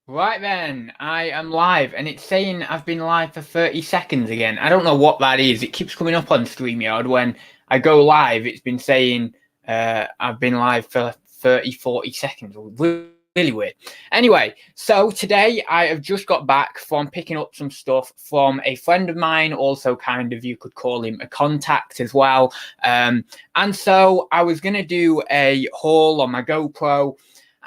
Right then, I am live, and it's saying I've been live for 30 seconds again. I don't know what that is. It keeps coming up on StreamYard when I go live. It's been saying I've been live for 30, 40 seconds. Really weird. Anyway, so today I have just got back from picking up some stuff from a friend of mine, also kind of, you could call him a contact as well. And so I was going to do a haul on my GoPro.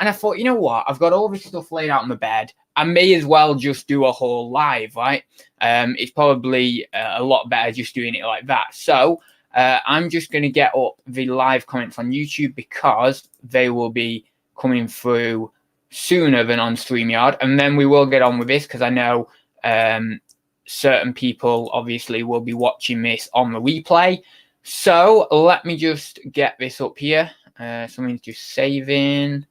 And I thought, you know what? I've got all this stuff laid out on my bed. I may as well just do a haul live, right? It's probably a lot better just doing it like that. So I'm just going to get up the live comments on YouTube because they will be coming through sooner than on StreamYard. And then we will get on with this because I know certain people obviously will be watching this on the replay. So let me just get this up here. Something's just saving.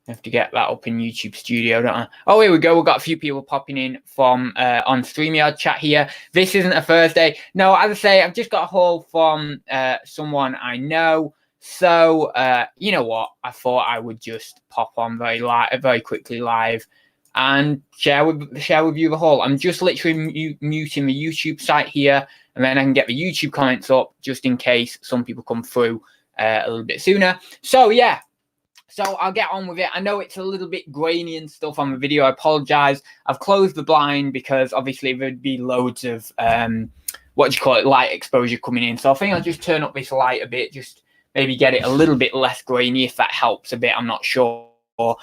I have to get that up in YouTube Studio, don't I? Oh, here we go. We've got a few people popping in from on StreamYard chat here. This isn't a Thursday. No, as I say, I've just got a haul from someone I know. So, you know what? I thought I would just pop on very quickly live and share with you the haul. I'm just literally muting the YouTube site here, and then I can get the YouTube comments up just in case some people come through a little bit sooner. So, yeah. So I'll get on with it. I know it's a little bit grainy and stuff on the video. I apologize. I've closed the blind because obviously there'd be loads of light exposure coming in. So I think I'll just turn up this light a bit, just maybe get it a little bit less grainy if that helps a bit. I'm not sure. But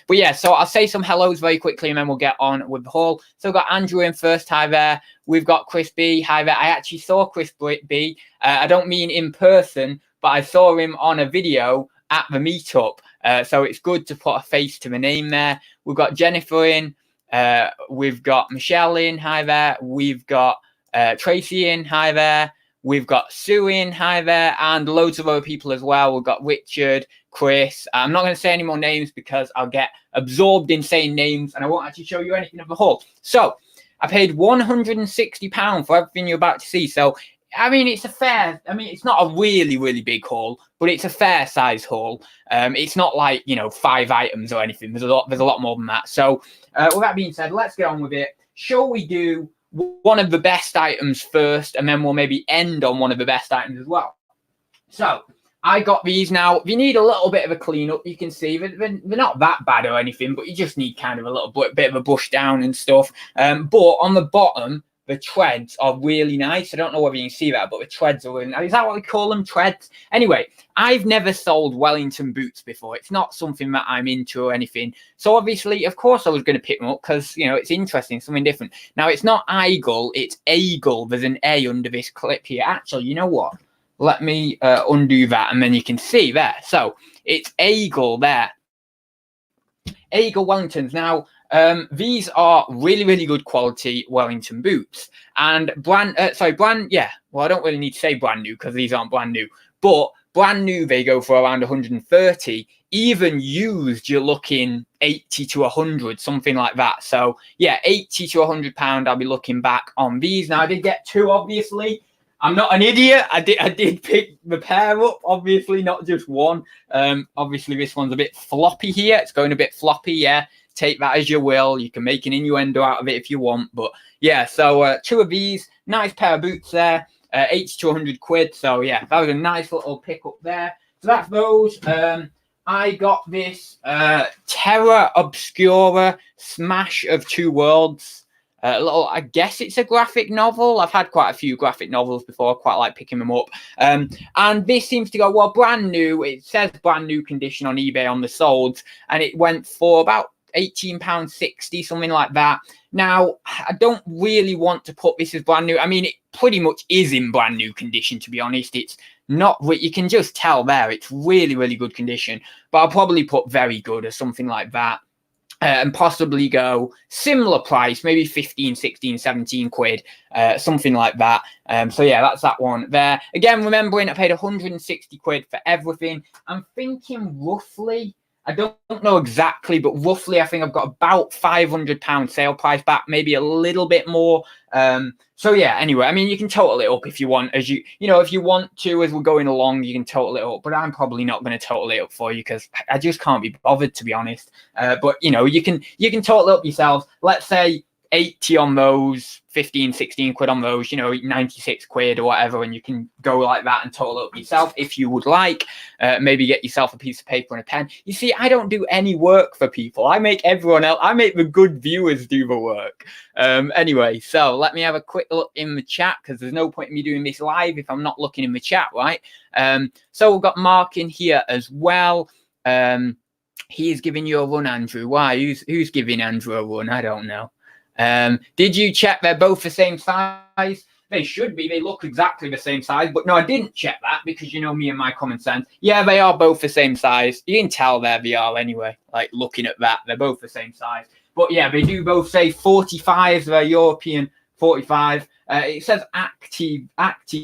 yeah, so I'll say some hellos very quickly and then we'll get on with the haul. So we've got Andrew in first. Hi there. We've got Chris B. Hi there. I actually saw Chris B. I don't mean in person, but I saw him on a video at the meetup. So it's good to put a face to the name there. We've got Jennifer in. We've got Michelle in. Hi there. We've got Tracy in. Hi there. We've got Sue in. Hi there. And loads of other people as well. We've got Richard, Chris. I'm not going to say any more names because I'll get absorbed in saying names and I won't actually show you anything of the haul. So I paid £160 for everything you're about to see. So I mean, it's not a really big haul, but it's a fair size haul. It's not like, 5 items or anything. There's a lot more than that. So with that being said, let's get on with it. Shall we do one of the best items first, and then we'll maybe end on one of the best items as well? So I got these now. If you need a little bit of a cleanup, you can see they're not that bad or anything, but you just need kind of a little bit of a brush down and stuff. But on the bottom, the treads are really nice. I don't know whether you can see that, but the treads are really nice. Is that what we call them, treads? Anyway, I've never sold Wellington boots before. It's not something that I'm into or anything. So obviously, of course, I was going to pick them up because, it's interesting, something different. Now, it's not Eagle, it's Eagle. There's an A under this clip here. Actually, you know what? Let me undo that, and then you can see there. So it's Eagle there. Eagle Wellingtons. Now, these are really good quality Wellington boots, and yeah. Well, I don't really need to say brand new because these aren't brand new, but brand new they go for around 130. Even used, you're looking 80 to 100, something like that. So yeah, 80 to 100 £. I'll be looking back on these. Now I did get two, obviously. I'm not an idiot. I did pick the pair up, obviously, not just one. Obviously, this one's a bit floppy here. It's going a bit floppy, yeah. Take that as you will. You can make an innuendo out of it if you want. But yeah, so two of these. Nice pair of boots there. 80 to 100 quid. So yeah, that was a nice little pickup there. So that's those. I got this Terra Obscura Smash of Two Worlds. I guess it's a graphic novel. I've had quite a few graphic novels before. I quite like picking them up. And this seems to go, well, brand new. It says brand new condition on eBay on the solds. And it went for about £18.60, something like that. Now, I don't really want to put this as brand new. I mean, it pretty much is in brand new condition, to be honest. It's not, you can just tell there. It's really good condition. But I'll probably put very good or something like that. And possibly go similar price, maybe 15, 16, 17 quid, something like that. So yeah, that's that one there. Again, remembering I paid 160 quid for everything. I'm thinking roughly I don't know exactly, but roughly, I think I've got about £500 sale price back, maybe a little bit more. So yeah, anyway, I mean, you can total it up if you want, if you want to, as we're going along, you can total it up, but I'm probably not going to total it up for you because I just can't be bothered, to be honest. But you can total it up yourselves. Let's say 80 on those, 15, 16 quid on those, 96 quid or whatever, and you can go like that and total up yourself if you would like. Maybe get yourself a piece of paper and a pen. You see, I don't do any work for people. I make everyone else, I make the good viewers do the work. Anyway, so let me have a quick look in the chat, because there's no point in me doing this live if I'm not looking in the chat, right? So we've got Mark in here as well. He is giving you a run, Andrew. Why? Who's giving Andrew a run? I don't know. Did you check they're both the same size? They should be. They look exactly the same size. But no, I didn't check that because you know me and my common sense. Yeah, they are both the same size. You can tell there they are anyway. Like looking at that, they're both the same size. But yeah, they do both say 45. They're European 45. It says active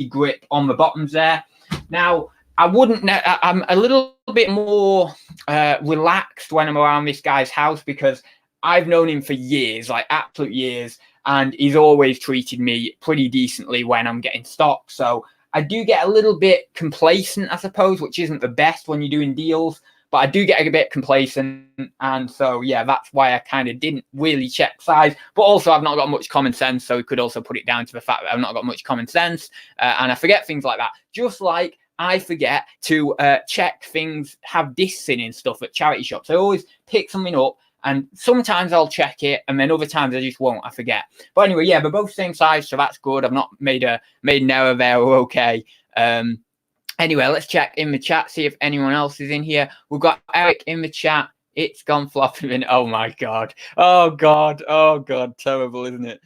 grip on the bottoms there. Now, I'm a little bit more relaxed when I'm around this guy's house because I've known him for years, like absolute years, and he's always treated me pretty decently when I'm getting stock. So I do get a little bit complacent, I suppose, which isn't the best when you're doing deals, but I do get a bit complacent. And so, yeah, that's why I kind of didn't really check size. But also, I've not got much common sense, so we could also put it down to the fact that I've not got much common sense, and I forget things like that. Just like I forget to check things, have discs in stuff at charity shops. I always pick something up, and sometimes I'll check it, and then other times I just won't. I forget. But anyway, yeah, they're both same size, so that's good. I've not made an error there. We're okay. Anyway, let's check in the chat, see if anyone else is in here. We've got Eric in the chat. It's gone flopping. Oh my God. Oh God. Oh God. Terrible, isn't it?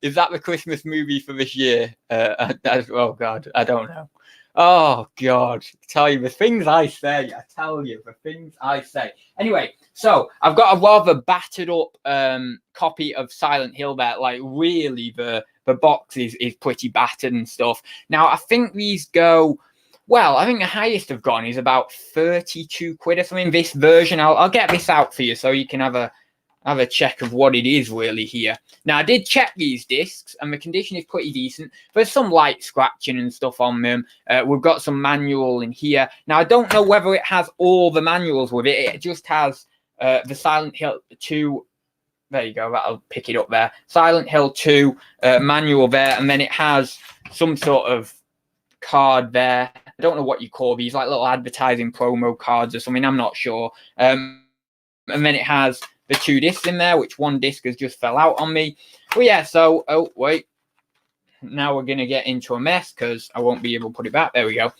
Is that the Christmas movie for this year? Oh God. I don't know. Oh God, I tell you the things I say. I tell you the things I say. Anyway, so I've got a rather battered up copy of Silent Hill there. Like really, the box is pretty battered and stuff. Now I think these go. Well, I think the highest I've gone is about 32 quid or something. This version, I'll get this out for you so you can have a check of what it is really here. Now, I did check these discs, and the condition is pretty decent. There's some light scratching and stuff on them. We've got some manual in here. Now, I don't know whether it has all the manuals with it. It just has the Silent Hill 2. There you go. That'll pick it up there. Silent Hill 2 manual there, and then it has some sort of card there. I don't know what you call these, like little advertising promo cards or something. I'm not sure. And then it has the 2 discs in there, which one disc has just fell out on me. Well, yeah, so, oh, wait. Now we're going to get into a mess because I won't be able to put it back. There we go.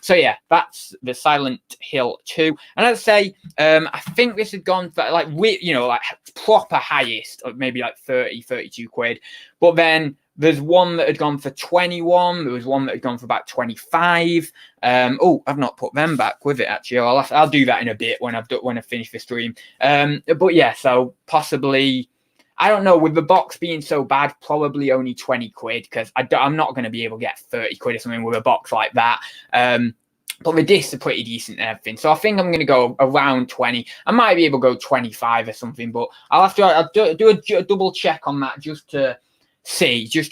So, yeah, that's the Silent Hill 2. And I'd say, I think this had gone for, like, like proper highest, maybe like 30, 32 quid. But then there's one that had gone for 21. There was one that had gone for about 25. Oh, I've not put them back with it actually. I'll do that in a bit when I finish the stream. But yeah, so possibly, I don't know. With the box being so bad, probably only 20 quid because I'm not going to be able to get 30 quid or something with a box like that. But the discs are pretty decent and everything. So I think I'm going to go around 20. I might be able to go 25 or something, but I'll do a double check on that just to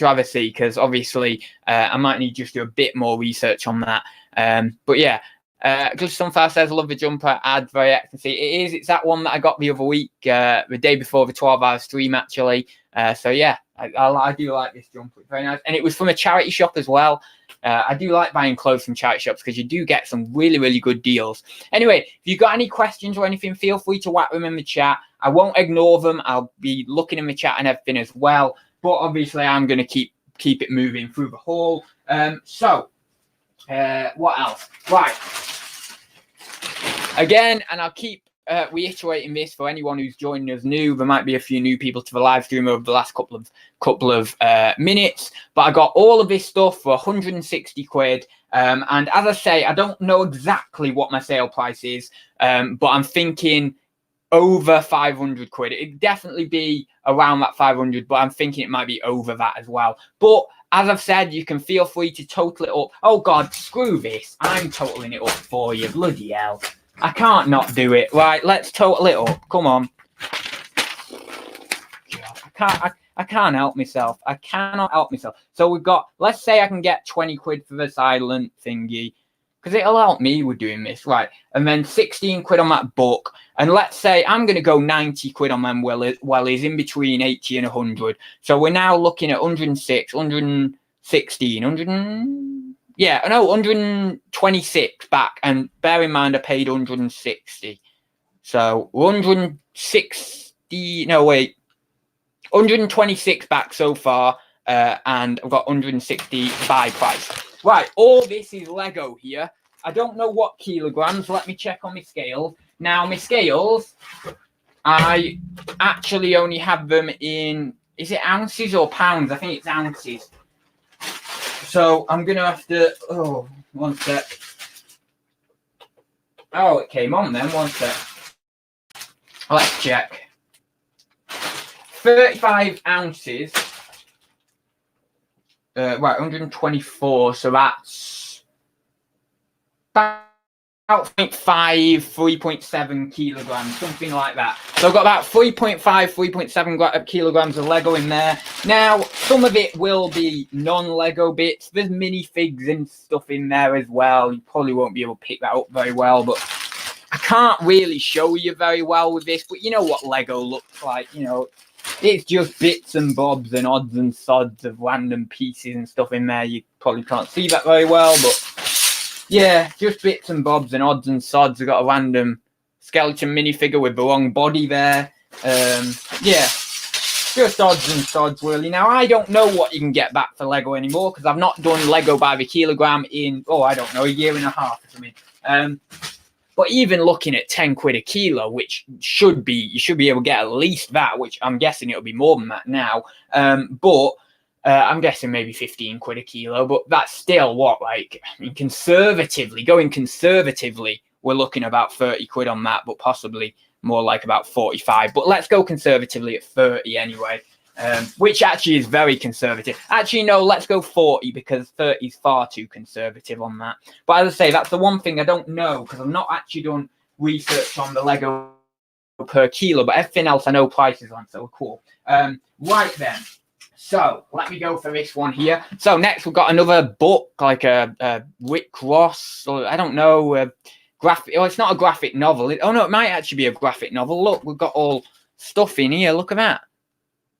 have a see, because obviously I might need just do a bit more research on that. But yeah, Glitch Sunfire says, I love the jumper ad, very ecstasy. It's that one that I got the other week, the day before the 12-hour stream actually. So yeah, I do like this jumper. It's very nice. And it was from a charity shop as well. I do like buying clothes from charity shops because you do get some really, really good deals. Anyway, if you've got any questions or anything, feel free to whack them in the chat. I won't ignore them. I'll be looking in the chat and everything as well. But obviously, I'm going to keep it moving through the haul. So, what else? Right. Again, and I'll keep reiterating this for anyone who's joining us new. There might be a few new people to the live stream over the last couple of minutes. But I got all of this stuff for 160 quid. And as I say, I don't know exactly what my sale price is. But I'm thinking over 500 quid. It'd definitely be around that 500, but I'm thinking it might be over that as well. But as I've said, you can feel free to total it up. Oh God, screw this. I'm totaling it up for you. Bloody hell. I can't not do it. Right, let's total it up. Come on. I can't help myself. I cannot help myself. So we've got, let's say I can get 20 quid for the silent thingy, because it'll help me with doing this, right? And then 16 quid on that book. And let's say I'm going to go 90 quid on them wellies in between 80 and 100. So we're now looking at 106, 116, 126 back. And bear in mind, I paid 160. So 160, no, wait. 126 back so far, and I've got 160 buy price. Right, all this is Lego here. I don't know what kilograms. Let me check on my scales. Now, my scales, I actually only have them in, is it ounces or pounds? I think it's ounces. So I'm going to have to, oh, one sec. Oh, it came on then, one sec. Let's check. 35 ounces. Right, 124. So that's about 0.5, 3.7 kilograms, something like that. So I've got about 3.5, 3.7 kilograms of Lego in there. Now, some of it will be non-Lego bits. There's minifigs and stuff in there as well. You probably won't be able to pick that up very well, but I can't really show you very well with this. But you know what Lego looks like, you know. It's just bits and bobs and odds and sods of random pieces and stuff in there. You probably can't see that very well, but yeah, just bits and bobs and odds and sods. I've got a random skeleton minifigure with the wrong body there. Yeah, just odds and sods, really. Now, I don't know what you can get back for Lego anymore because I've not done Lego by the kilogram in, I don't know, a year and a half or something. But even looking at 10 quid a kilo, which you should be able to get at least that, which I'm guessing it'll be more than that now. But I'm guessing maybe 15 quid a kilo, but that's still what, like, I mean, going conservatively, we're looking about 30 quid on that, but possibly more like about 45. But let's go conservatively at 30 anyway. Which actually is very conservative. Actually, no, let's go 40 because 30 is far too conservative on that. But as I say, that's the one thing I don't know because I've not actually done research on the Lego per kilo, but everything else I know prices on, so cool. Right then, so let me go for this one here. So next we've got another book, like a Rick Ross, or I don't know, graphic. Oh, it's not a graphic novel. It might actually be a graphic novel. Look, we've got all stuff in here. Look at that.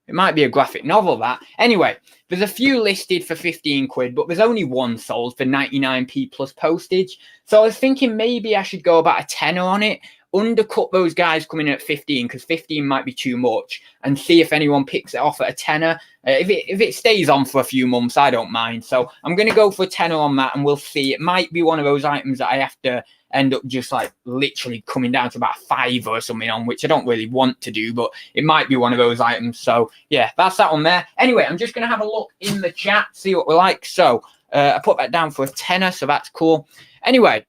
It might be a graphic novel, that. Anyway, there's a few listed for 15 quid, but there's only one sold for 99p plus postage. So I was thinking maybe I should go about a tenner on it, undercut those guys coming in at 15, because 15 might be too much, and see if anyone picks it off at a tenner. If it stays on for a few months, I don't mind. So I'm going to go for a tenner on that, and we'll see. It might be one of those items that I have to end up just like literally coming down to about $5 or something on, which I don't really want to do, but it might be one of those items. So yeah, that's that one there. Anyway, I'm just going to have a look in the chat, see what we're like. So I put that down for a tenner, so that's cool. Anyway,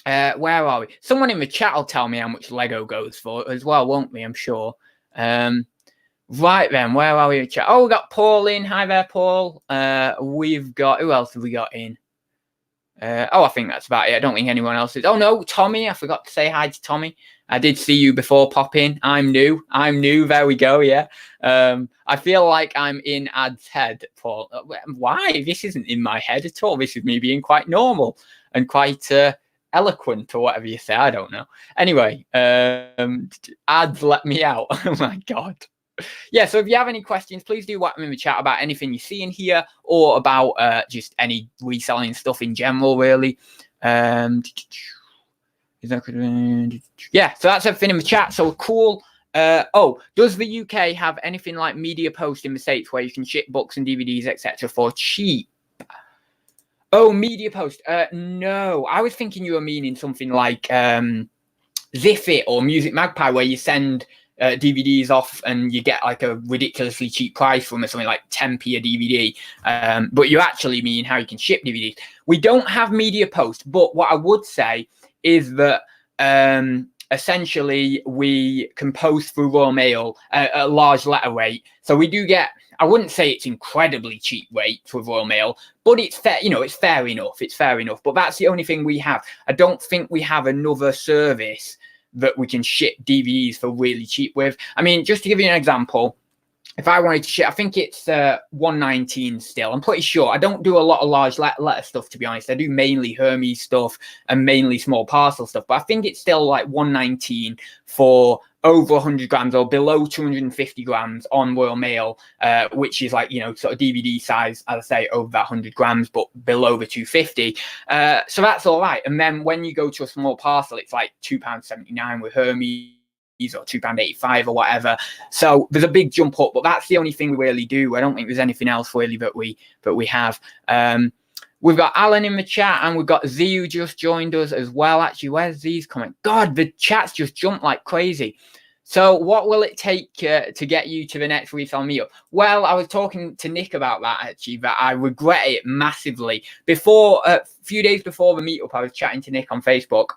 where are we? Someone in the chat will tell me how much Lego goes for as well, won't we? I'm sure. Right then, where are we in the chat? Oh, we got Paul in. Hi there, Paul. We've got, who else have we got in? I think that's about it. I don't think anyone else is. Oh, no, Tommy. I forgot to say hi to Tommy. I did see you before pop in. I'm new. There we go, yeah. I feel like I'm in Ad's head, Paul. Why? This isn't in my head at all. This is me being quite normal and quite eloquent or whatever you say. I don't know. Anyway, Ad's let me out. Oh, my God. Yeah, so if you have any questions, please do whack them in the chat about anything you see in here or about just any reselling stuff in general, really. Yeah, so that's everything in the chat. So cool. Does the UK have anything like Media Post in the States where you can ship books and DVDs, etc. for cheap? Oh, Media Post. No, I was thinking you were meaning something like Ziffit or Music Magpie where you send DVDs off and you get like a ridiculously cheap price from it, something like 10p a DVD. But you actually mean how you can ship DVDs. We don't have Media Post, but what I would say is that essentially we can post through Royal Mail at a large letter rate. So we do get, I wouldn't say it's incredibly cheap rates with Royal Mail, but it's fair, you know, it's fair enough. It's fair enough. But that's the only thing we have. I don't think we have another service that we can ship DVDs for really cheap with. I mean, just to give you an example, if I wanted to ship, I think it's $1.19 still. I'm pretty sure. I don't do a lot of large letter stuff, to be honest. I do mainly Hermes stuff and mainly small parcel stuff. But I think it's still like $1.19 for over 100 grams or below 250 grams on Royal Mail, which is like, you know, sort of DVD size, as I say, over that 100 grams, but below the 250. So that's all right. And then when you go to a small parcel, it's like £2.79 with Hermes, or £2.85 or whatever. So there's a big jump up, but that's the only thing we really do. I don't think there's anything else really that we have. We've got Alan in the chat, and we've got Z who just joined us as well. Actually, where's Z's comment? God, the chat's just jumped like crazy. So what will it take to get you to the next resale meetup? Well, I was talking to Nick about that, actually, but I regret it massively. Before, a few days before the meetup, I was chatting to Nick on Facebook,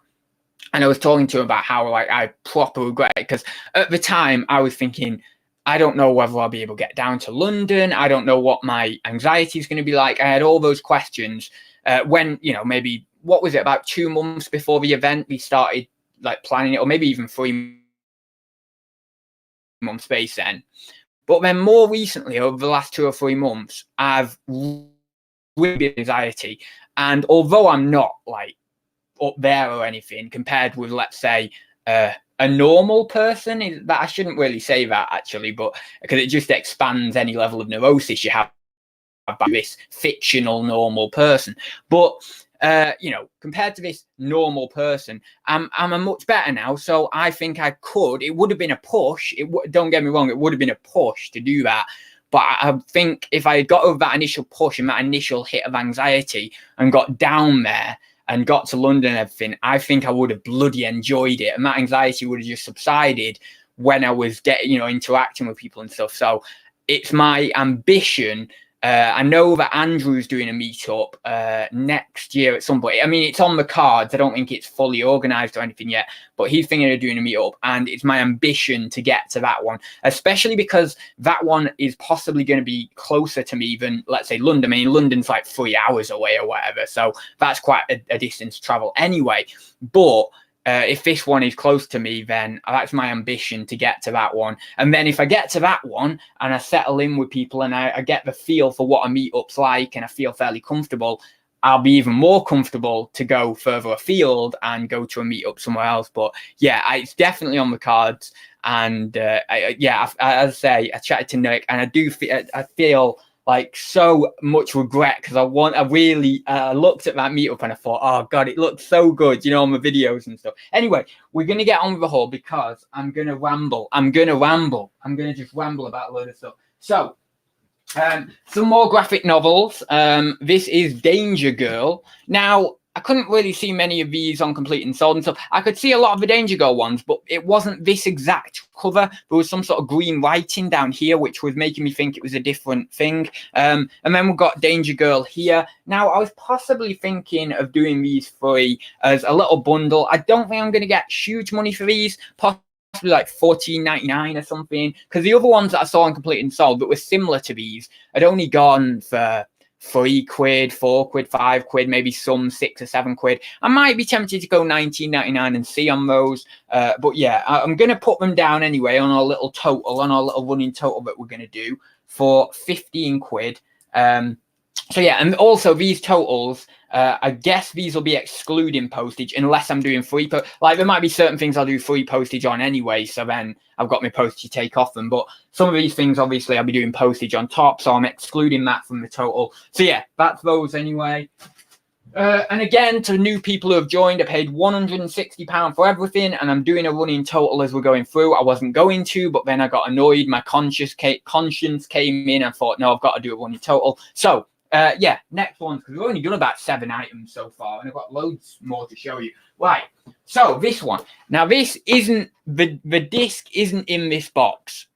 and I was talking to him about how, like, I proper regret it, because at the time I was thinking, I don't know whether I'll be able to get down to London. I don't know what my anxiety is going to be like. I had all those questions when, you know, maybe, what was it, about 2 months before the event, we started like planning it, or maybe even 3 months space then. But then more recently, over the last 2 or 3 months, I've really been anxiety. And although I'm not like up there or anything compared with, let's say, a normal person, that I shouldn't really say that actually, but because it just expands any level of neurosis you have by this fictional normal person. But you know, compared to this normal person, I'm a much better now. So I think I could. It would have been a push. Don't get me wrong, it would have been a push to do that. But I think if I got over that initial push and that initial hit of anxiety and got down there and got to London and everything, I think I would have bloody enjoyed it. And that anxiety would have just subsided when I was getting, you know, interacting with people and stuff. So it's my ambition. I know that Andrew's doing a meetup next year at some point. I mean, it's on the cards. I don't think it's fully organized or anything yet, but he's thinking of doing a meetup, and it's my ambition to get to that one, especially because that one is possibly going to be closer to me than, let's say, London. I mean, London's like 3 hours away or whatever, so that's quite a distance to travel anyway. But if this one is close to me, then that's my ambition to get to that one. And then if I get to that one and I settle in with people and I get the feel for what a meetup's like and I feel fairly comfortable, I'll be even more comfortable to go further afield and go to a meetup somewhere else. But yeah, it's definitely on the cards. And as I say, I chatted to Nick, and I feel like so much regret, because I really looked at that meetup and I thought, oh God, it looks so good, you know, on the videos and stuff. Anyway, we're going to get on with the haul, because I'm going to ramble. I'm going to just ramble about a load of stuff. So, some more graphic novels. This is Danger Girl. Now, I couldn't really see many of these on Complete and Sold and stuff. I could see a lot of the Danger Girl ones, but it wasn't this exact cover. There was some sort of green writing down here, which was making me think it was a different thing. And then we've got Danger Girl here. Now, I was possibly thinking of doing these three as a little bundle. I don't think I'm going to get huge money for these, possibly like $14.99 or something, because the other ones that I saw on Complete and Sold that were similar to these had only gone for £3, £4, £5, maybe some £6 or £7. I might be tempted to go $19.99 and see on those, but yeah, I'm going to put them down anyway on our little total, on our little running total that we're going to do for £15. So yeah, and also these totals, I guess these will be excluding postage unless I'm doing free. Like there might be certain things I'll do free postage on anyway, so then I've got my postage to take off them. But some of these things, obviously, I'll be doing postage on top, so I'm excluding that from the total. So yeah, that's those anyway. And again, to new people who have joined, I paid £160 for everything, and I'm doing a running total as we're going through. I wasn't going to, but then I got annoyed. My conscience came in and thought, no, I've got to do a running total. So yeah, next one, because we've only done about 7 items so far, and I've got loads more to show you. Right, so this one. Now, this isn't, the disc isn't in this box.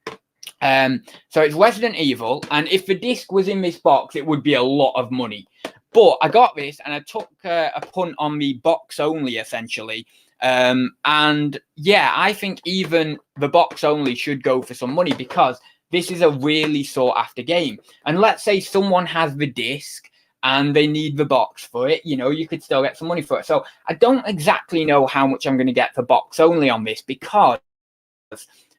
So it's Resident Evil, and if the disc was in this box, it would be a lot of money. But I got this, and I took a punt on the box only, essentially. And yeah, I think even the box only should go for some money, because this is a really sought after game. And let's say someone has the disc and they need the box for it, you could still get some money for it. So I don't exactly know how much I'm going to get for box only on this, because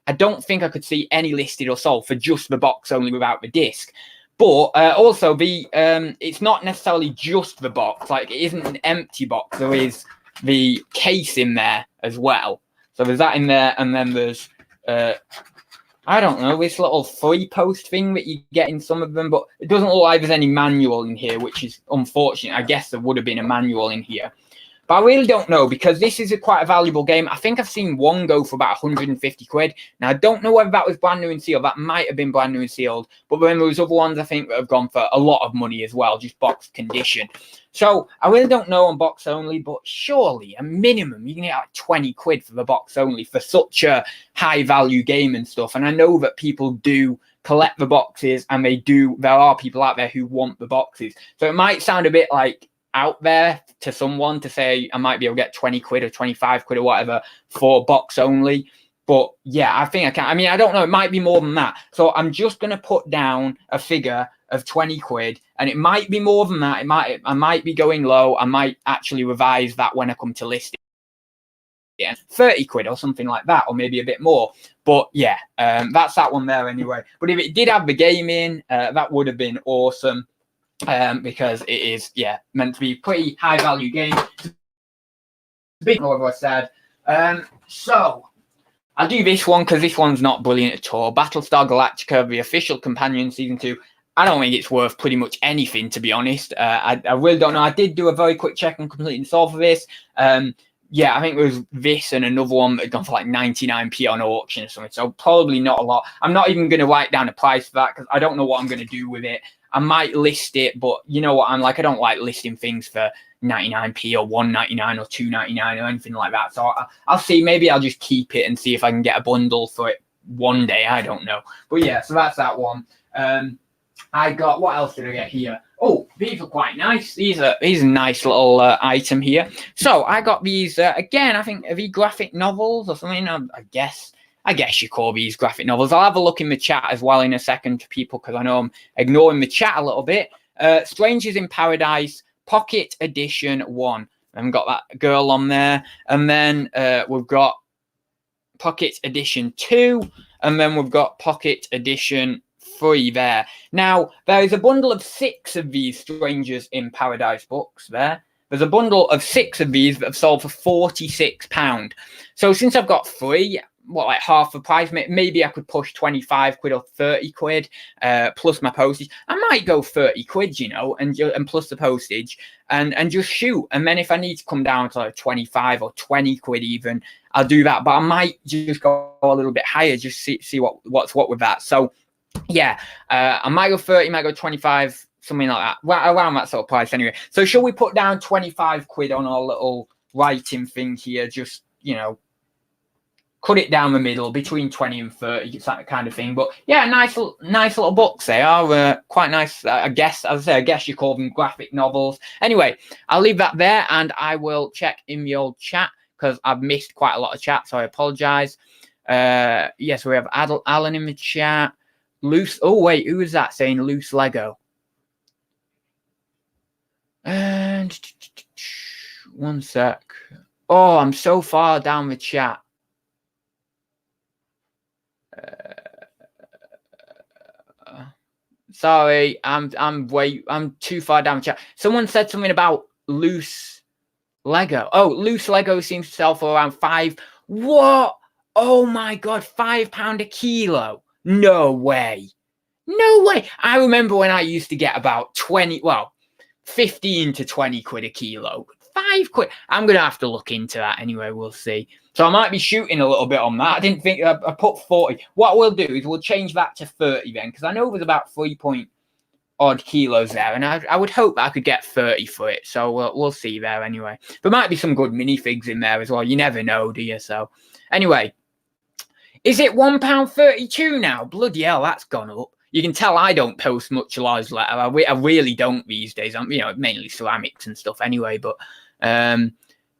I don't think I could see any listed or sold for just the box only without the disc. But also it's not necessarily just the box. Like, it isn't an empty box. There is the case in there as well. So there's that in there, and then there's I don't know, this little 3-post thing that you get in some of them, but it doesn't look like there's any manual in here, which is unfortunate. I guess there would have been a manual in here. But I really don't know, because this is quite a valuable game. I think I've seen one go for about 150 quid. Now, I don't know whether that was brand new and sealed. That might have been brand new and sealed. But then there was other ones, I think, that have gone for a lot of money as well, just box condition. So I really don't know on box only, but surely a minimum, you can get like 20 quid for the box only for such a high value game and stuff. And I know that people do collect the boxes, and there are people out there who want the boxes. So it might sound a bit like out there to someone to say I might be able to get 20 quid or 25 quid or whatever for box only. But yeah, I think I can. I mean, I don't know. It might be more than that. So I'm just going to put down a figure of 20 quid, and it might be more than that. I might be going low. I might actually revise that when I come to list it. Yeah, 30 quid or something like that, or maybe a bit more. But yeah, that's that one there anyway. But if it did have the game in, that would have been awesome. Because it is, meant to be pretty high value game. Big more, I said. So I'll do this one because this one's not brilliant at all. Battlestar Galactica, the official companion, season 2. I don't think it's worth pretty much anything, to be honest. I really don't know. I did do a very quick check on complete and solve for this. Yeah, I think there was this and another one that had gone for like 99p on auction or something. So probably not a lot. I'm not even going to write down a price for that because I don't know what I'm going to do with it. I might list it, but you know what I'm like? I don't like listing things for 99p or 1.99 or 2.99 or anything like that. So I'll see. Maybe I'll just keep it and see if I can get a bundle for it one day. I don't know. But yeah, so that's that one. I got, what else did I get here? Oh, these are quite nice. These are a nice little item here. So I got these, again, I think, are these graphic novels or something? I guess you call these graphic novels. I'll have a look in the chat as well in a second to people, because I know I'm ignoring the chat a little bit. Strangers in Paradise, Pocket Edition 1. I've got that girl on there. And then we've got Pocket Edition 2. And then we've got Pocket Edition 3 there. Now, there is a bundle of 6 of these Strangers in Paradise books there. There's a bundle of 6 of these that have sold for £46. So since I've got 3, like half the price, maybe I could push 25 quid or 30 quid plus my postage. I might go 30 quid, and plus the postage and just shoot. And then if I need to come down to like 25 or 20 quid even, I'll do that. But I might just go a little bit higher, just see what's what with that. So yeah, I might go 30, might go 25, something like that. Well, around that sort of price anyway. So shall we put down 25 quid on our little writing thing here? Just, cut it down the middle between 20 and 30, it's that kind of thing. But yeah, nice little books. They are quite nice. I guess you call them graphic novels. Anyway, I'll leave that there, and I will check in the old chat because I've missed quite a lot of chat, so I apologize. Yes, we have Alan in the chat. Loose. Oh wait, who is that saying loose Lego? And one sec. Oh, I'm so far down the chat. Sorry, I'm too far down the chat. Someone said something about loose Lego. Oh, loose Lego seems to sell for around 5. What? Oh my god, £5 a kilo. No way. No way. I remember when I used to get about 15 to 20 quid a kilo. 5 quid. I'm going to have to look into that anyway. We'll see. So I might be shooting a little bit on that. I didn't think I put 40. What we'll do is we'll change that to 30 then, because I know there's about 3-point-odd kilos there, and I would hope that I could get 30 for it. So we'll see there anyway. There might be some good minifigs in there as well. You never know, do you? So anyway, is it £1.32 now? Bloody hell, that's gone up. You can tell I don't post much live letter. I really don't these days. I'm, mainly ceramics and stuff anyway. But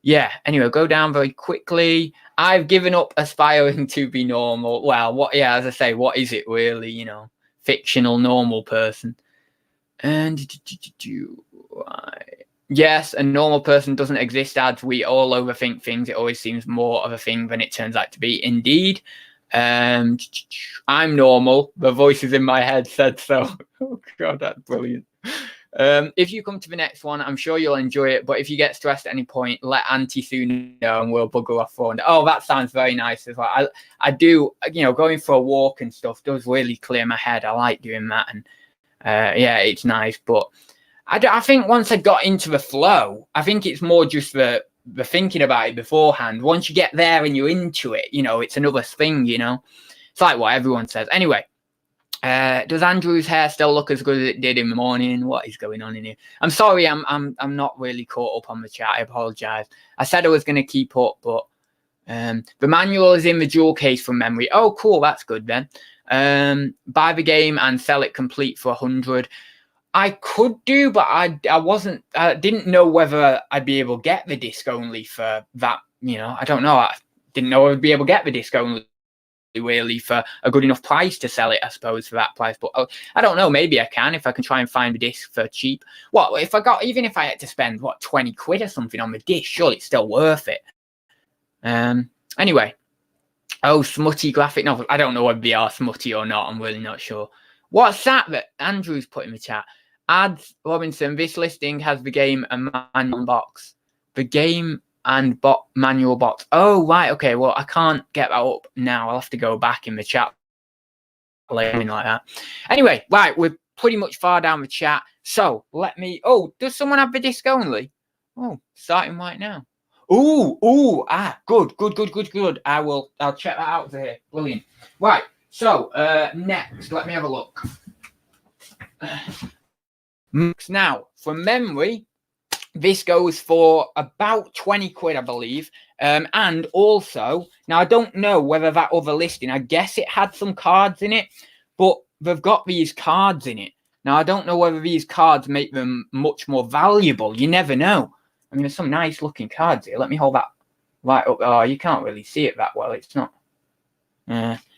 yeah, anyway, go down very quickly. I've given up aspiring to be normal. Well, what, yeah, as I say, what is it really, you know? Fictional normal person. And yes, a normal person doesn't exist, ads. We all overthink things. It always seems more of a thing than it turns out to be. Indeed. I'm normal. The voices in my head said so. Oh, God, that's brilliant. If you come to the next one, I'm sure you'll enjoy it. But if you get stressed at any point, let Auntie Sue know and we'll bugger off for. Oh, that sounds very nice as well. I do, you know, going for a walk and stuff does really clear my head. I like doing that. And yeah, it's nice. But I think once I got into the flow, I think it's more just the thinking about it beforehand. Once you get there and you're into it, you know, it's another thing, you know. It's like what everyone says. Anyway, does Andrew's hair still look as good as it did in the morning? What is going on in here? I'm sorry, I'm not really caught up on the chat. I apologize. I said I was going to keep up, but the manual is in the jewel case from memory. Oh, cool, that's good then. Buy the game and sell it complete for 100. I could do, but I didn't know whether I'd be able to get the disc only for that. You know, I don't know. I didn't know I'd be able to get the disc only really for a good enough price to sell it, I suppose, for that price. But I don't know. Maybe I can if I can try and find the disc for cheap. What if even if I had to spend 20 quid or something on the disc? Surely it's still worth it. Anyway, oh, smutty graphic novels. I don't know whether they are smutty or not. I'm really not sure. What's that Andrew's put in the chat? Ads, Robinson, this listing has the game and manual box. The game and manual box. Oh, right. Okay. Well, I can't get that up now. I'll have to go back in the chat. Like that. Anyway, right. We're pretty much far down the chat. So let me. Oh, does someone have the disc only? Oh, starting right now. Good. I'll check that out here. Brilliant. Right. So next, let me have a look. Now, from memory, this goes for about 20 quid, I believe. And also, now I don't know whether that other listing, I guess it had some cards in it, but they've got these cards in it. Now, I don't know whether these cards make them much more valuable. You never know. I mean, there's some nice looking cards here. Let me hold that right up. Oh, you can't really see it that well. It's not.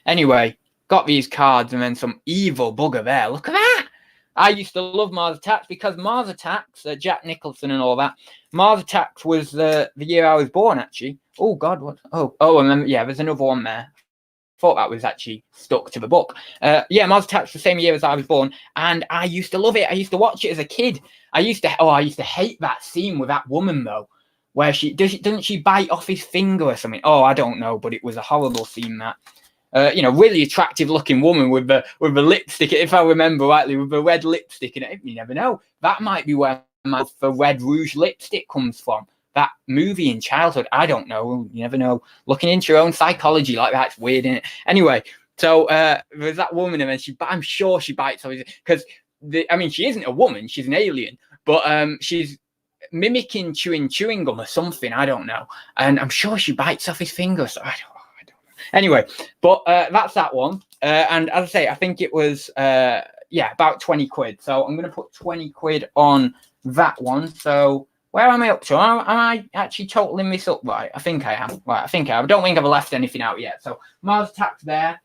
Anyway, got these cards and then some evil bugger there. Look at that. I used to love Mars Attacks because Mars Attacks, Jack Nicholson and all that. Mars Attacks was the year I was born, actually. Oh, God, what? Oh, and then, yeah, there's another one there. Thought that was actually stuck to the book. Yeah, Mars Attacks the same year as I was born, and I used to love it. I used to watch it as a kid. I used to hate that scene with that woman, though, where doesn't she bite off his finger or something? Oh, I don't know, but it was a horrible scene, that. You know, really attractive looking woman with the lipstick, if I remember rightly, with the red lipstick in it. You never know. That might be where the red rouge lipstick comes from. That movie in childhood. I don't know. You never know. Looking into your own psychology like that's weird, isn't it? Anyway, so there's that woman, and then I'm sure she bites off his, because I mean, she isn't a woman, she's an alien, but she's mimicking chewing gum or something. I don't know, and I'm sure she bites off his finger. So I don't know. Anyway, but that's that one. And as I say, I think it was, about 20 quid. So I'm going to put 20 quid on that one. So where am I up to? Am I actually totaling this up? Right, I think I am. Right, I think I don't think I've left anything out yet. So Mars Attacks there.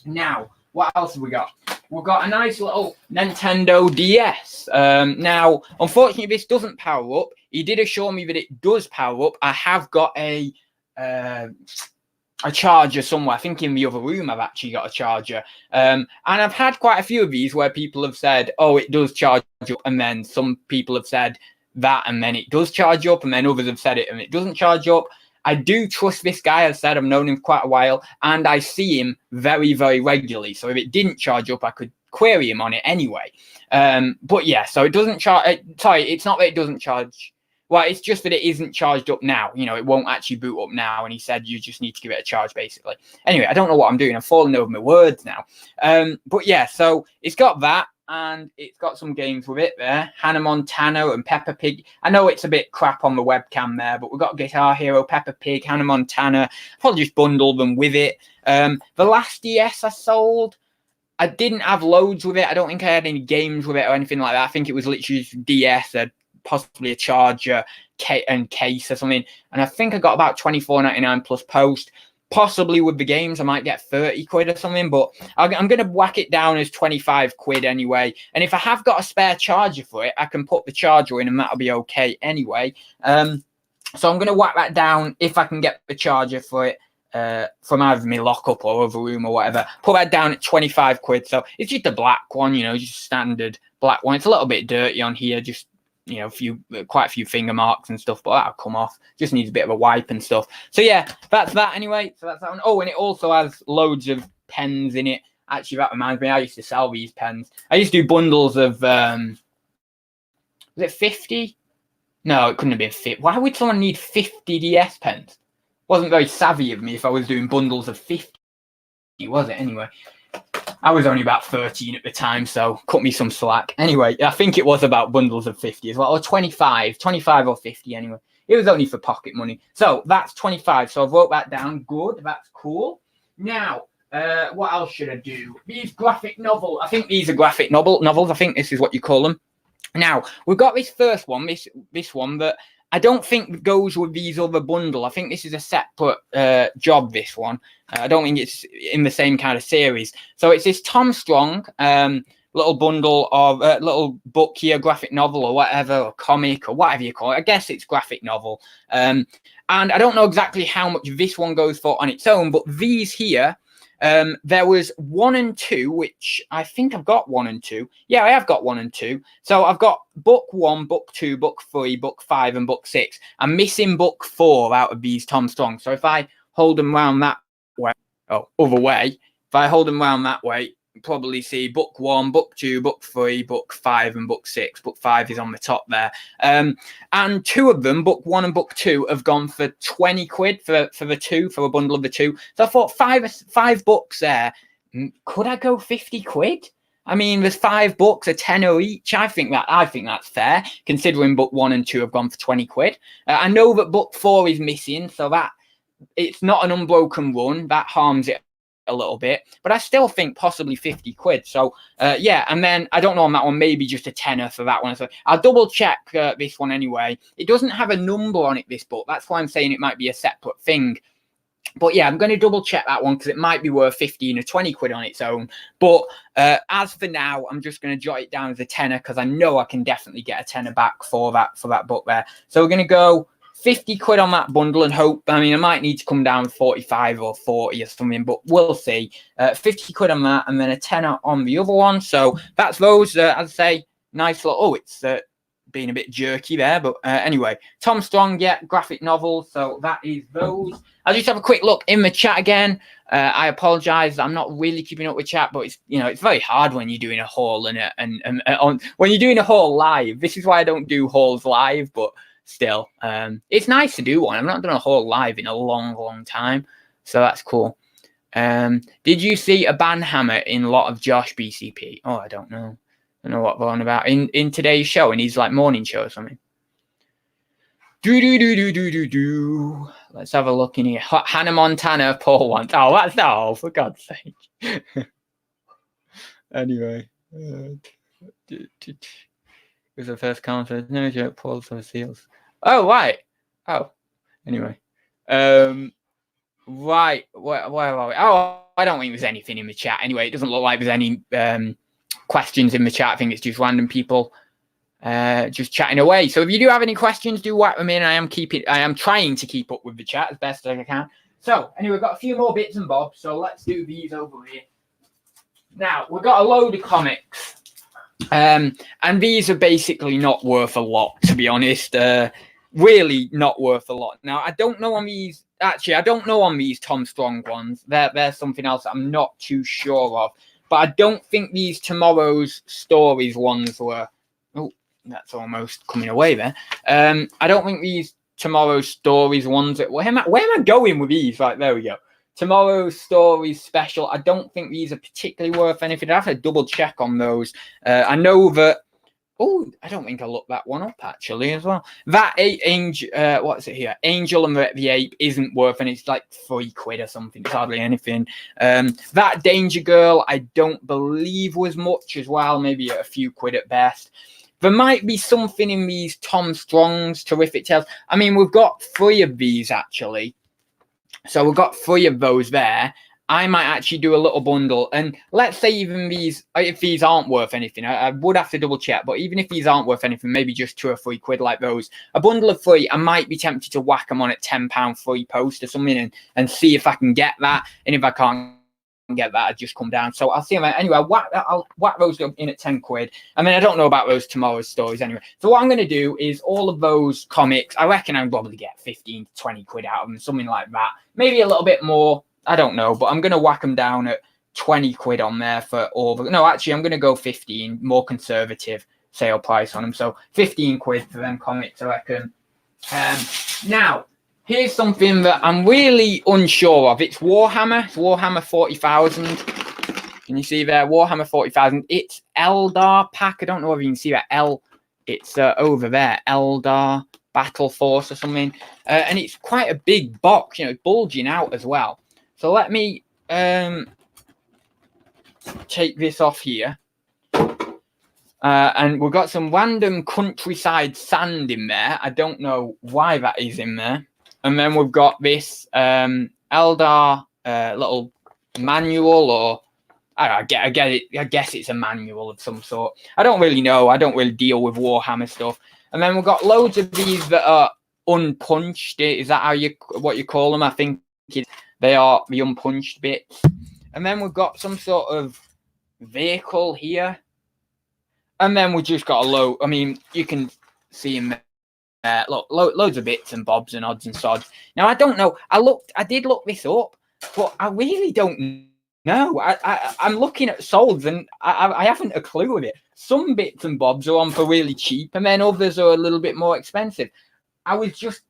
Now, what else have we got? We've got a nice little Nintendo DS. Now, unfortunately, this doesn't power up. He did assure me that it does power up. I have got a charger somewhere. I think in the other room I've actually got a charger. And I've had quite a few of these where people have said, oh, it does charge up, and then some people have said that, and then it does charge up, and then others have said it and it doesn't charge up. I do trust this guy. As I said, I've known him quite a while, and I see him very, very regularly. So if it didn't charge up, I could query him on it anyway. But yeah, so it doesn't charge. Sorry, it's not that it doesn't charge. Well, it's just that it isn't charged up now. You know, it won't actually boot up now. And he said you just need to give it a charge, basically. Anyway, I don't know what I'm doing. I'm falling over my words now. But yeah, so it's got that, and it's got some games with it there. Hannah Montana and Peppa Pig. I know it's a bit crap on the webcam there, but we've got Guitar Hero, Peppa Pig, Hannah Montana. I'll probably just bundle them with it. The last DS I sold, I didn't have loads with it. I don't think I had any games with it or anything like that. I think it was literally just DS, possibly a charger, case or something. And I think I got about £24.99 plus post. Possibly with the games, I might get 30 quid or something, but I'm going to whack it down as 25 quid anyway. And if I have got a spare charger for it, I can put the charger in and that'll be okay anyway. So I'm going to whack that down if I can get the charger for it from either my lockup or other room or whatever. Put that down at 25 quid. So it's just a black one, you know, just standard black one. It's a little bit dirty on here, just, you know, quite a few finger marks and stuff, but that'll come off. Just needs a bit of a wipe and stuff. So yeah, that's that anyway. So that's that one. Oh, and it also has loads of pens in it. Actually, that reminds me, I used to sell these pens. I used to do bundles of, was it 50? No, it couldn't have been 50. Why would someone need 50 DS pens? Wasn't very savvy of me if I was doing bundles of 50, was it? Anyway, I was only about 13 at the time, so cut me some slack. Anyway, I think it was about bundles of 50 as well, or 25 or 50 anyway. It was only for pocket money. So that's 25. So I wrote that down. Good, that's cool. Now, what else should I do? These graphic novel. I think these are graphic novels. I think this is what you call them. Now, we've got this first one, this one that I don't think goes with these other bundle. I think this is a separate job, this one. I don't think it's in the same kind of series. So it's this Tom Strong little bundle of little book here, graphic novel or whatever, or comic or whatever you call it. I guess it's graphic novel. And I don't know exactly how much this one goes for on its own, but these here, there was 1 and 2, which I think I've got 1 and 2. Yeah, I have got 1 and 2. So I've got book 1, book 2, book 3, book 5, and book 6. I'm missing book 4 out of these Tom Strong. So if I hold them round that way, other way, if I hold them round that way, you probably see book 1, book 2, book 3, book 5, and book 6. Book 5 is on the top there. And 2 of them, book 1 and book 2, have gone for 20 quid for a bundle of the 2. So I thought five books there. Could I go 50 quid? I mean, there's 5 books, a tenner each. I think that's fair, considering book 1 and 2 have gone for 20 quid. I know that book 4 is missing, so that it's not an unbroken run. That harms it a little bit, but I still think possibly 50 quid. So yeah, and then I don't know on that one, maybe just a tenner for that one. So I'll double check this one anyway. It doesn't have a number on it, this book. That's why I'm saying it might be a separate thing. But yeah, I'm going to double check that one because it might be worth 15 or 20 quid on its own. But as for now, I'm just going to jot it down as a tenner because I know I can definitely get a tenner back for that book there. So we're going to go 50 quid on that bundle and hope. I mean, I might need to come down 45 or 40 or something, but we'll see. 50 quid on that and then a tenner on the other one. So that's those, as I say, nice little, oh, it's being a bit jerky there, but anyway, Tom Strong, yeah, graphic novel. So that is those. I'll just have a quick look in the chat again. I apologize, I'm not really keeping up with chat, but it's, you know, it's very hard when you're doing a haul and when you're doing a haul live. This is why I don't do hauls live, but still, it's nice to do one. I've not done a haul live in a long time, so that's cool. Did you see a banhammer in a lot of Josh BCP? Oh, I don't know. I don't know what they're on about in today's show, and he's like morning show or something. Let's have a look in here. Hannah Montana, Paul wants. Oh, that's not all, for God's sake. Anyway, it was the first concert. No joke, Paul for seals. Oh, right. Oh, anyway. Right. Where are we? Oh, I don't think there's anything in the chat. Anyway, it doesn't look like there's any questions in the chat. I think it's just random people just chatting away. So if you do have any questions, do whack them in. I am trying to keep up with the chat as best as I can. So anyway, we've got a few more bits and bobs. So let's do these over here. Now we've got a load of comics. And these are basically not worth a lot, to be honest. Really not worth a lot. Now, I don't know on these. Actually, I don't know on these Tom Strong ones. There's something else that I'm not too sure of. But I don't think these Tomorrow's Stories ones were. Oh, that's almost coming away there. I don't think these Tomorrow's Stories ones. Where am I going with these? Right, there we go. Tomorrow's Stories special. I don't think these are particularly worth anything. I have to double check on those. I know that. Oh, I don't think I looked that one up actually as well. That Angel, what's it here? Angel and the Ape isn't worth, and it's like 3 quid or something. It's hardly anything. That Danger Girl, I don't believe was much as well. Maybe a few quid at best. There might be something in these Tom Strong's Terrific Tales. I mean, we've got 3 of these actually. So we've got 3 of those there. I might actually do a little bundle. And let's say even these, if these aren't worth anything, I would have to double check. But even if these aren't worth anything, maybe just 2 or 3 quid like those, a bundle of 3, I might be tempted to whack them on at £10 free post or something and see if I can get that. And if I can't get that, I'd just come down. So I'll see them anyway. I'll whack those in at 10 quid. I mean, I don't know about those tomorrow's stories anyway. So what I'm going to do is all of those comics, I reckon I'll probably get 15 to 20 quid out of them, something like that. Maybe a little bit more. I don't know, but I'm going to whack them down at 20 quid on there for all the, no, actually, I'm going to go 15, more conservative sale price on them. So 15 quid for them comics, I reckon. Now, here's something that I'm really unsure of. It's Warhammer. It's Warhammer 40,000. Can you see there? Warhammer 40,000. It's Eldar pack. I don't know if you can see that. It's over there. Eldar Battle Force or something. And it's quite a big box, you know, bulging out as well. So let me take this off here. And we've got some random countryside sand in there. I don't know why that is in there. And then we've got this Eldar little manual, or I get it. I guess it's a manual of some sort. I don't really know. I don't really deal with Warhammer stuff. And then we've got loads of these that are unpunched. Is that what you call them? I think they are the unpunched bits. And then we've got some sort of vehicle here. And then we just got a load. I mean, you can see them. Look, loads of bits and bobs and odds and sods. Now, I don't know. I did look this up, but I really don't know. I'm looking at solds and I haven't a clue with it. Some bits and bobs are on for really cheap, and then others are a little bit more expensive. I was just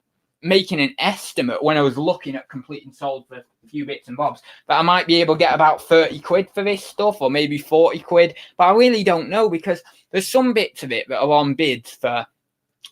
making an estimate when I was looking at complete and sold for a few bits and bobs, that I might be able to get about 30 quid for this stuff, or maybe 40 quid. But I really don't know, because there's some bits of it that are on bids for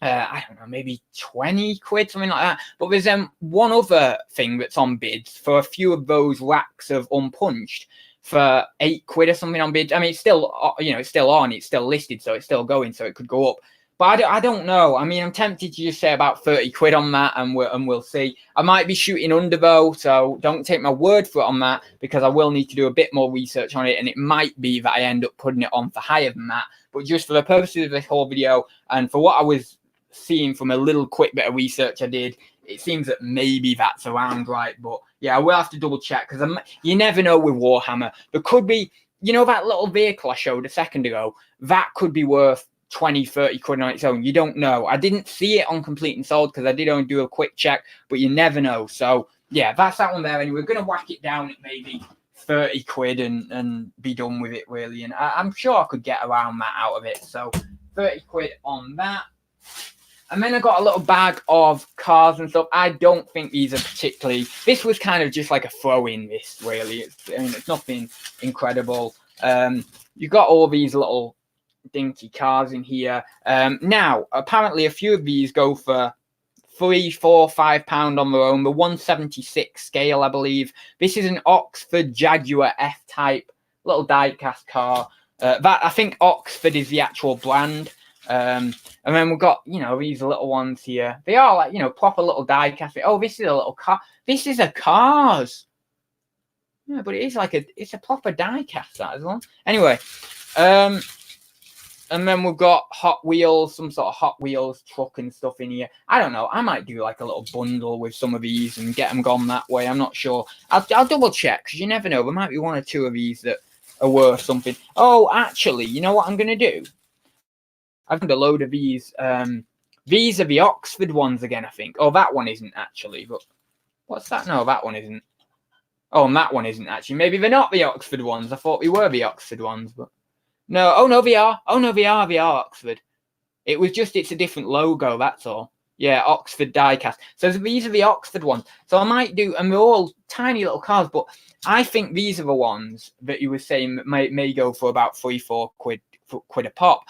I don't know, maybe 20 quid, something like that. But there's one other thing that's on bids for a few of those racks of unpunched for 8 quid or something on bids. I mean, it's still, you know, it's still on, it's still listed, so it's still going, so it could go up. But I don't know. I mean, I'm tempted to just say about 30 quid on that, and we'll see. I might be shooting under though, so don't take my word for it on that, because I will need to do a bit more research on it, and it might be that I end up putting it on for higher than that. But just for the purposes of this whole video, and for what I was seeing from a little quick bit of research I did, it seems that maybe that's around right. But yeah, I will have to double check, because you never know with Warhammer. There could be, you know, that little vehicle I showed a second ago, that could be worth 20, 30 quid on its own. You don't know. I didn't see it on Complete and Sold, because I did only do a quick check, but you never know. So yeah, that's that one there. And we're going to whack it down at maybe 30 quid and be done with it, really. And I'm sure I could get around that out of it. So 30 quid on that. And then I got a little bag of cars and stuff. I don't think these are particularly, this was kind of just like a throw in, this really. It's nothing incredible. You got all these little dinky cars in here. Now, apparently a few of these go for £3, £4, £5 on their own. The 176 scale, I believe. This is an Oxford Jaguar F-Type little diecast car. That, I think Oxford is the actual brand. And then we've got, you know, these little ones here. They are like, you know, proper little die-cast. Oh, this is a little car. This is a cars. Yeah, but it is like it's a proper die-cast, that as well. Anyway, and then we've got Hot Wheels, some sort of Hot Wheels truck and stuff in here. I don't know. I might do like a little bundle with some of these and get them gone that way. I'm not sure. I'll double check, because you never know. There might be 1 or 2 of these that are worth something. Oh, actually, you know what I'm going to do? I've got a load of these. These are the Oxford ones again, I think. Oh, that one isn't actually. But what's that? No, that one isn't. Oh, and that one isn't actually. Maybe they're not the Oxford ones. I thought we were the Oxford ones, but no. Oh no, they are. Oh no, they are. They are Oxford. It was just, it's a different logo. That's all. Yeah, Oxford diecast. So these are the Oxford ones. So I might do, and they're all tiny little cars, but I think these are the ones that you were saying that may go for about 3, 4 quid a pop.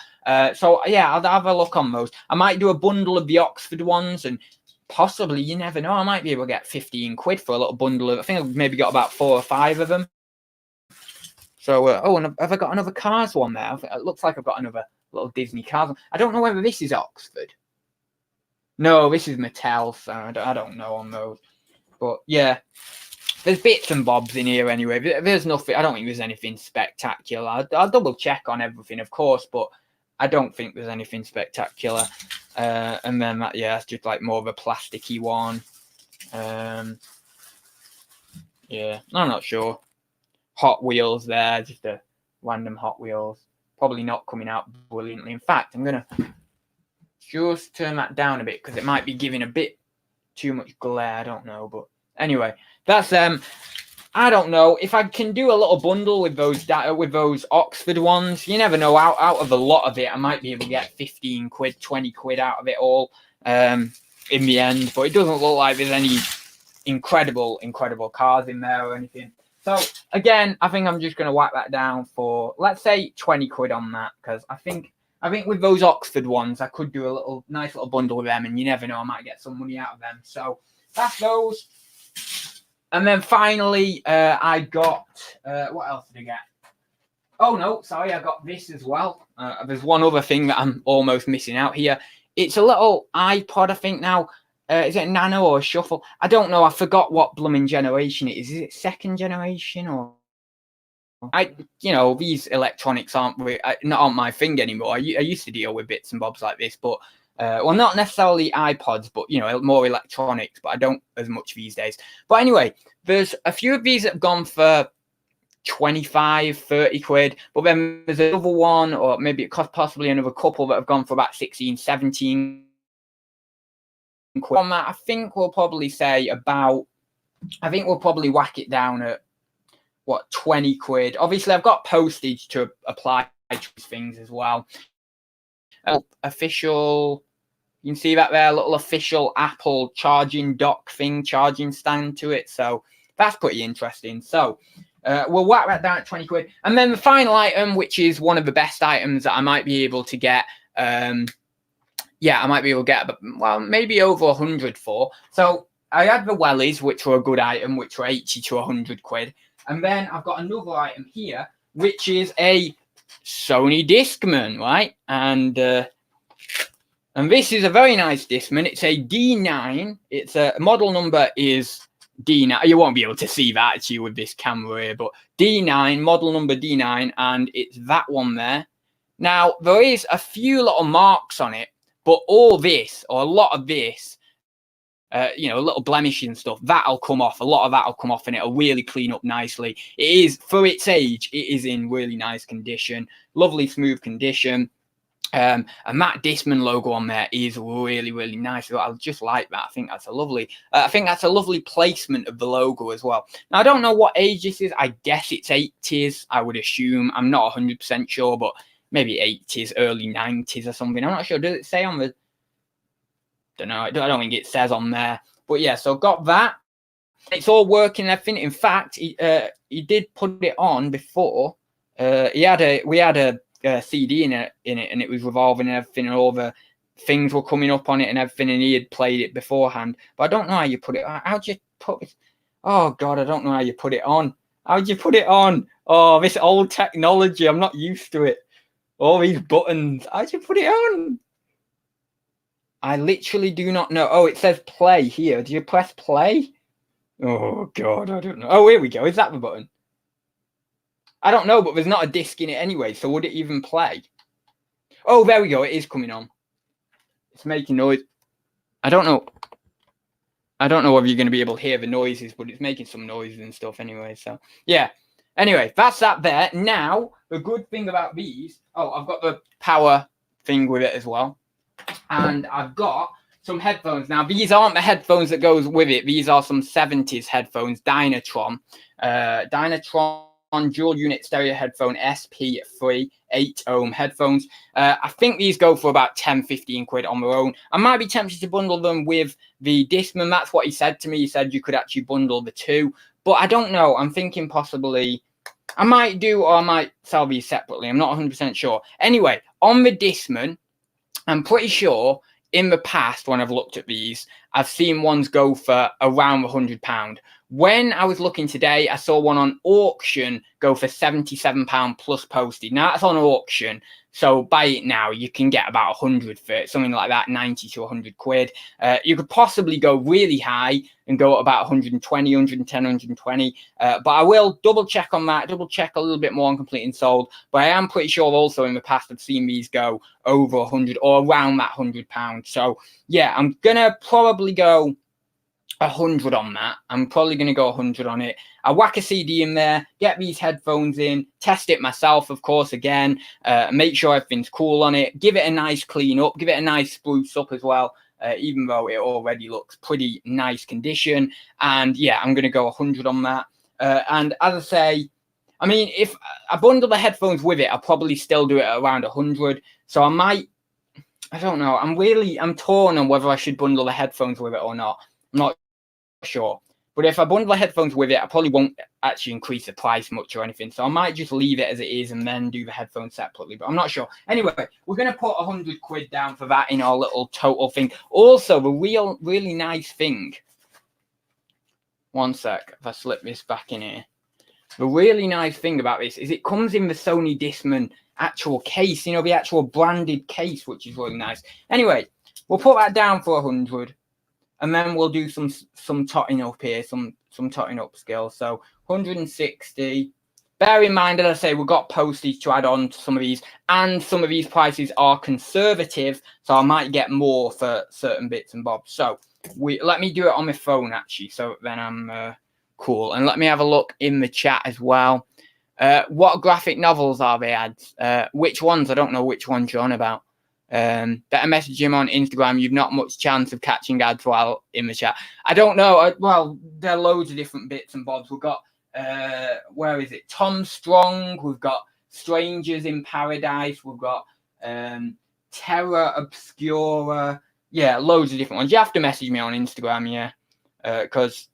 So yeah, I'll have a look on those. I might do a bundle of the Oxford ones, and possibly, you never know, I might be able to get 15 quid for a little bundle of, I think I've maybe got about 4 or 5 of them. So oh, and have I got another cars one there? It looks like I've got another little Disney cars. I don't know whether this is Oxford. No, this is Mattel, so I don't know on those. But yeah, there's bits and bobs in here anyway. There's nothing. I don't think there's anything spectacular. I'll double check on everything, of course, but I don't think there's anything spectacular. And then that, yeah, it's just like more of a plasticky one. Yeah, I'm not sure. Hot Wheels there, just a random Hot Wheels. Probably not coming out brilliantly. In fact, I'm gonna just turn that down a bit because it might be giving a bit too much glare. I don't know, but anyway, that's I don't know if I can do a little bundle with those Oxford ones. You never know. Out of a lot of it, I might be able to get 15 quid, 20 quid out of it all in the end. But it doesn't look like there's any incredible cars in there or anything. So again, I think I'm just going to whack that down for, let's say, 20 quid on that, because I think with those Oxford ones, I could do a nice little bundle with them, and you never know, I might get some money out of them. So that's those. And then finally, I got, what else did I get? Oh no, sorry, I got this as well. There's one other thing that I'm almost missing out here. It's a little iPod, I think now. Is it a Nano or a Shuffle? I don't know. I forgot what blooming generation it is. Is it second generation or? These electronics aren't not my thing anymore. I used to deal with bits and bobs like this, but well, not necessarily iPods, but more electronics. But I don't as much these days. But anyway, there's a few of these that have gone for 25, 30 quid. But then there's another one, or maybe it cost possibly another couple that have gone for about 16, 17. On that, I think we'll probably whack it down at 20 quid. Obviously, I've got postage to apply to things as well. Official, you can see that there, little official Apple charging dock thing, charging stand to it. So that's pretty interesting. So we'll whack that down at 20 quid. And then the final item, which is one of the best items that I might be able to get. I might be able to get, maybe over 100 for. So I had the wellies, which were a good item, which were 80 to 100 quid. And then I've got another item here, which is a Sony Discman, right? And this is a very nice Discman. It's a D9. It's a model number is D9. You won't be able to see that actually with this camera here, but D9, model number D9, and it's that one there. Now, there is a few little marks on it, but all this, or a lot of this, little blemishes and stuff, that'll come off. A lot of that'll come off and it'll really clean up nicely. It is, for its age, it is in really nice condition. Lovely, smooth condition. And that Discman logo on there is really, really nice. I just like that. I think that's a lovely placement of the logo as well. Now, I don't know what age this is. I guess it's 80s, I would assume. I'm not 100% sure, but maybe 80s, early 90s or something. I'm not sure. Does it say on the... Don't know. I don't think it says on there. But yeah, so got that. It's all working and everything. In fact, he did put it on before. We had a CD in it, and it was revolving and everything, and all the things were coming up on it and everything, and he had played it beforehand. But I don't know how you put it on. How'd you put it? Oh, God, I don't know how you put it on. How'd you put it on? Oh, this old technology. I'm not used to it. All these buttons. How'd you put it on? I literally do not know. Oh, it says play here. Do you press play? Oh, God, I don't know. Oh, here we go. Is that the button? I don't know, but there's not a disc in it anyway, so would it even play? Oh, there we go. It is coming on. It's making noise. I don't know whether you're going to be able to hear the noises, but it's making some noises and stuff anyway. So, yeah. Anyway, that's that there. Now, the good thing about these... Oh, I've got the power thing with it as well. And I've got some headphones. Now, these aren't the headphones that goes with it. These are some 70s headphones. Dynatron. Dynatron dual unit stereo headphone SP3 8 ohm headphones. I think these go for about 10-15 quid on their own. I might be tempted to bundle them with the Discman. That's what he said to me. He said you could actually bundle the two, but I don't know. I'm thinking possibly I might do, or I might sell these separately. I'm not 100% sure. Anyway, on the Discman, I'm pretty sure in the past when I've looked at these, I've seen ones go for around £100, When I was looking today, I saw one on auction go for £77 plus postage. Now that's on auction, so buy it now. You can get about 100 for it, something like that, 90 to 100 quid. You could possibly go really high and go at about 120, 110, 120. But I will double check on that, double check a little bit more on complete and sold. But I am pretty sure also in the past I've seen these go over 100 or around that £100. So yeah, I'm gonna probably go 100 on that. I'm probably going to go 100 on it. I whack a CD in there, get these headphones in, test it myself, of course, again, make sure everything's cool on it, give it a nice clean up, give it a nice spruce up as well, even though it already looks pretty nice condition. And yeah, I'm going to go 100 on that. And as I say, I mean, if I bundle the headphones with it, I'll probably still do it at around 100. So I might, I don't know. I'm torn on whether I should bundle the headphones with it or not. I'm not sure, but if I bundle the headphones with it, I probably won't actually increase the price much or anything, so I might just leave it as it is and then do the headphones separately, but I'm not sure. Anyway, we're going to put 100 quid down for that in our little total thing. Also, the really nice thing, one sec, if I slip this back in here, the really nice thing about this is it comes in the Sony Discman actual case, you know, the actual branded case, which is really nice. Anyway, we'll put that down for 100. And then we'll do some totting up here, some totting up skills. So 160. Bear in mind, as I say, we've got postage to add on to some of these, and some of these prices are conservative, so I might get more for certain bits and bobs. So let me do it on my phone actually, so then I'm cool. And let me have a look in the chat as well. What graphic novels are they ads? Which ones? I don't know which ones you're on about. Better message him on Instagram. You've not much chance of catching ads while in the chat. I don't know. Well, there are loads of different bits and bobs. We've got where is it? Tom Strong. We've got Strangers in Paradise. We've got Terra Obscura. Yeah, loads of different ones. You have to message me on Instagram, yeah, because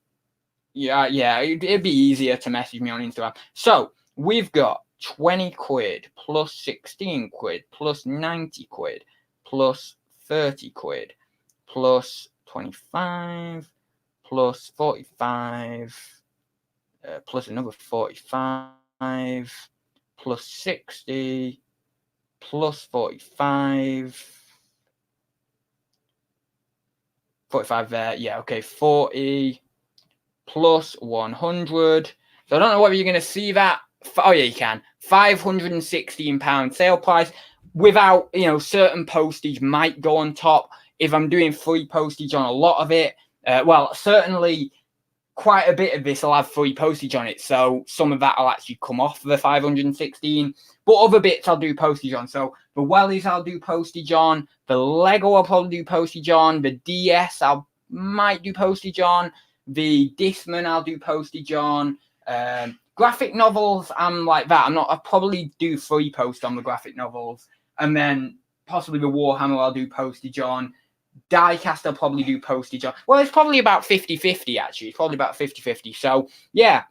it'd be easier to message me on Instagram. So we've got 20 quid plus 16 quid plus 90 quid plus 30 quid plus 25 plus 45 plus another 45 plus 60 plus 45 there, yeah, okay, 40 plus 100. So I don't know whether you're going to see that. Oh yeah, you can. £516 sale price without, you know, certain postage might go on top if I'm doing free postage on a lot of it. Well, certainly quite a bit of this will have free postage on it, so some of that will actually come off the 516, but other bits I'll do postage on. So the wellies I'll do postage on, the Lego I'll probably do postage on, the DS I might do postage on, the Discman I'll do postage on, graphic novels I'm like that. I'll probably do free post on the graphic novels, and then possibly the Warhammer I'll do postage on. Diecast I'll probably do postage on. Well, it's probably about 50-50 actually. It's probably about 50-50. So yeah,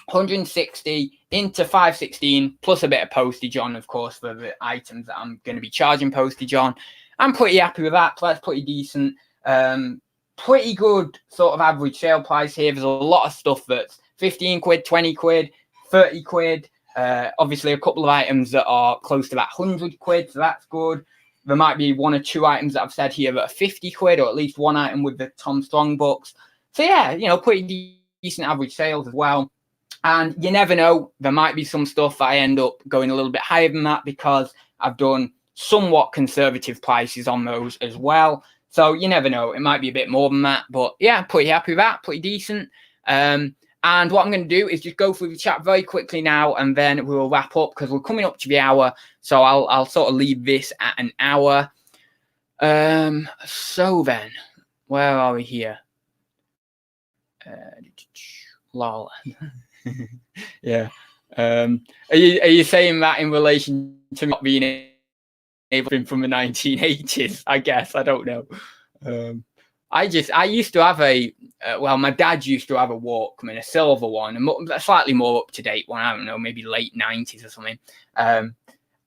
160 into 516 plus a bit of postage on, of course, for the items that I'm going to be charging postage on. I'm pretty happy with that. That's pretty decent. Pretty good sort of average sale price here. There's a lot of stuff that's 15 quid, 20 quid, 30 quid. Obviously a couple of items that are close to that 100 quid, so that's good. There might be one or two items that I've said here that are 50 quid, or at least one item with the Tom Strong books. So yeah, you know, pretty decent average sales as well. And you never know, there might be some stuff that I end up going a little bit higher than that because I've done somewhat conservative prices on those as well. So you never know, it might be a bit more than that. But yeah, pretty happy with that, pretty decent. And what I'm going to do is just go through the chat very quickly now, and then we will wrap up because we're coming up to the hour. So I'll sort of leave this at an hour. So then, where are we here? Lol. Yeah. Are you saying that in relation to not being able to from the 1980s? I guess I don't know. I used to have my dad used to have a Walkman, a silver one, a slightly more up to date one. I don't know, maybe late 90s or something.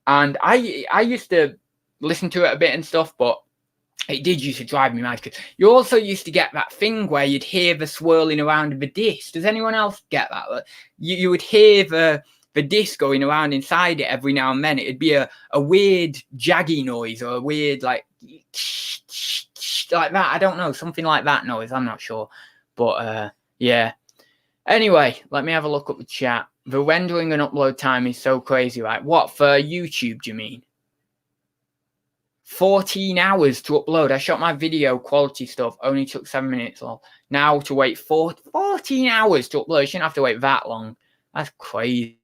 And I used to listen to it a bit and stuff, but It did used to drive me mad, because you also used to get that thing where you'd hear the swirling around of the disc. Does anyone else get that? You would hear the disc going around inside it every now and then. It'd be a weird jaggy noise, or a weird like that. I don't know, something like that noise. I'm not sure, but yeah. Anyway, let me have a look at the chat. The rendering and upload time is so crazy, right? What, for YouTube, do you mean? 14 hours to upload. I shot my video quality stuff, only took 7 minutes long. Now to wait 14 hours to upload. You shouldn't have to wait that long. That's crazy.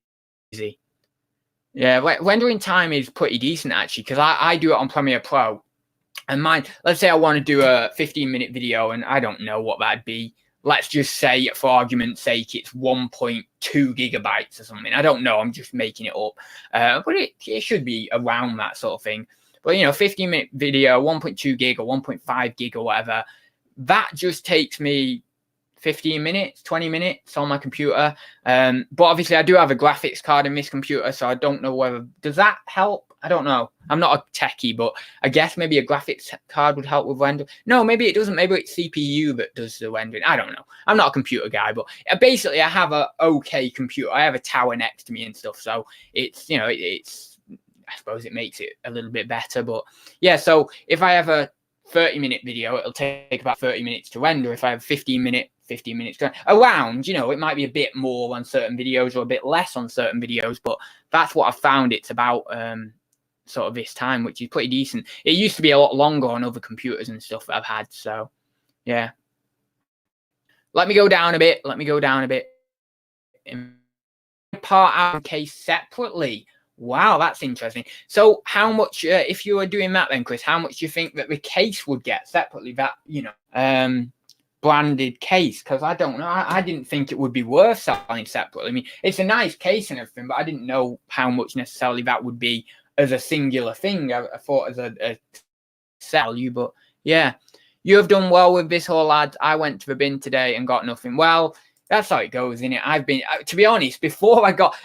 Yeah, rendering time is pretty decent, actually, because I do it on Premiere Pro. And mine, let's say I want to do a 15-minute video, and I don't know what that'd be. Let's just say, for argument's sake, it's 1.2 gigabytes or something. I don't know. I'm just making it up. But it should be around that sort of thing. But, 15-minute video, 1.2 gig or 1.5 gig or whatever, that just takes me 15 minutes, 20 minutes on my computer. But obviously, I do have a graphics card in this computer, so I don't know whether... Does that help? I don't know. I'm not a techie, but I guess maybe a graphics card would help with render. No, maybe it doesn't. Maybe it's CPU that does the rendering. I don't know. I'm not a computer guy, but basically, I have a okay computer. I have a tower next to me and stuff, so it's, I suppose it makes it a little bit better. But yeah, so if I have a 30-minute video, it'll take about 30 minutes to render. If I have 15 minutes to around, it might be a bit more on certain videos or a bit less on certain videos, but that's what I've found it's about sort of this time, which is pretty decent. It used to be a lot longer on other computers and stuff that I've had, so yeah. Let me go down a bit. In part out case separately. Wow, that's interesting. So how much, if you were doing that then, Chris, how much do you think that the case would get separately, that, branded case? Because I don't know. I didn't think it would be worth selling separately. I mean, it's a nice case and everything, but I didn't know how much necessarily that would be as a singular thing. I thought as a value, but yeah. You have done well with this haul, lads. I went to the bin today and got nothing. Well, that's how it goes, isn't it? I've been, to be honest, before I got...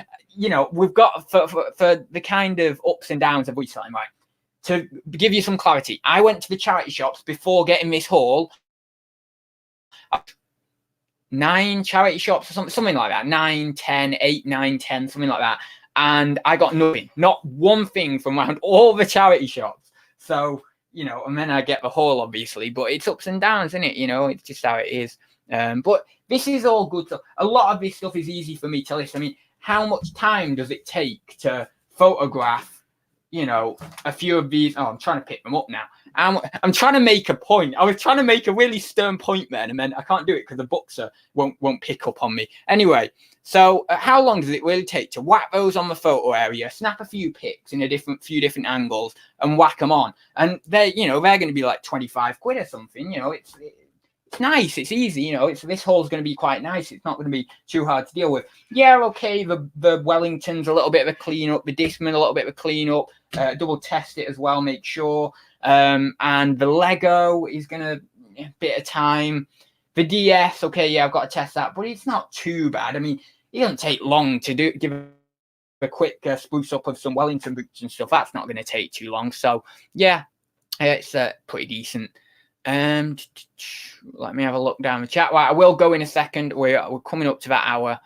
we've got for the kind of ups and downs of reselling, right? To give you some clarity, I went to the charity shops before getting this haul. 9 charity shops or something like that. 9, 10, 8, 9, 10, something like that. And I got nothing, not one thing from around all the charity shops. So, and then I get the haul, obviously, but it's ups and downs, isn't it? It's just how it is. But this is all good. So a lot of this stuff is easy for me to list. I mean, how much time does it take to photograph, a few of these? Oh, I'm trying to pick them up now. I'm trying to make a point. I was trying to make a really stern point then, and then I can't do it because the boxer won't pick up on me. Anyway, so how long does it really take to whack those on the photo area, snap a few pics in a few different angles, and whack them on? And they're going to be like 25 quid or something. It's nice. It's easy. This haul's going to be quite nice. It's not going to be too hard to deal with. Yeah, okay. The Wellington's a little bit of a clean up. The Discman a little bit of a clean up. Double test it as well. Make sure. And the Lego is going to a bit of time. The DS, okay, yeah, I've got to test that, but it's not too bad. I mean, it doesn't take long to give a quick spruce up of some Wellington boots and stuff. That's not going to take too long. So yeah, it's pretty decent. Let me have a look down the chat. Right, I will go in a second. We're coming up to that hour.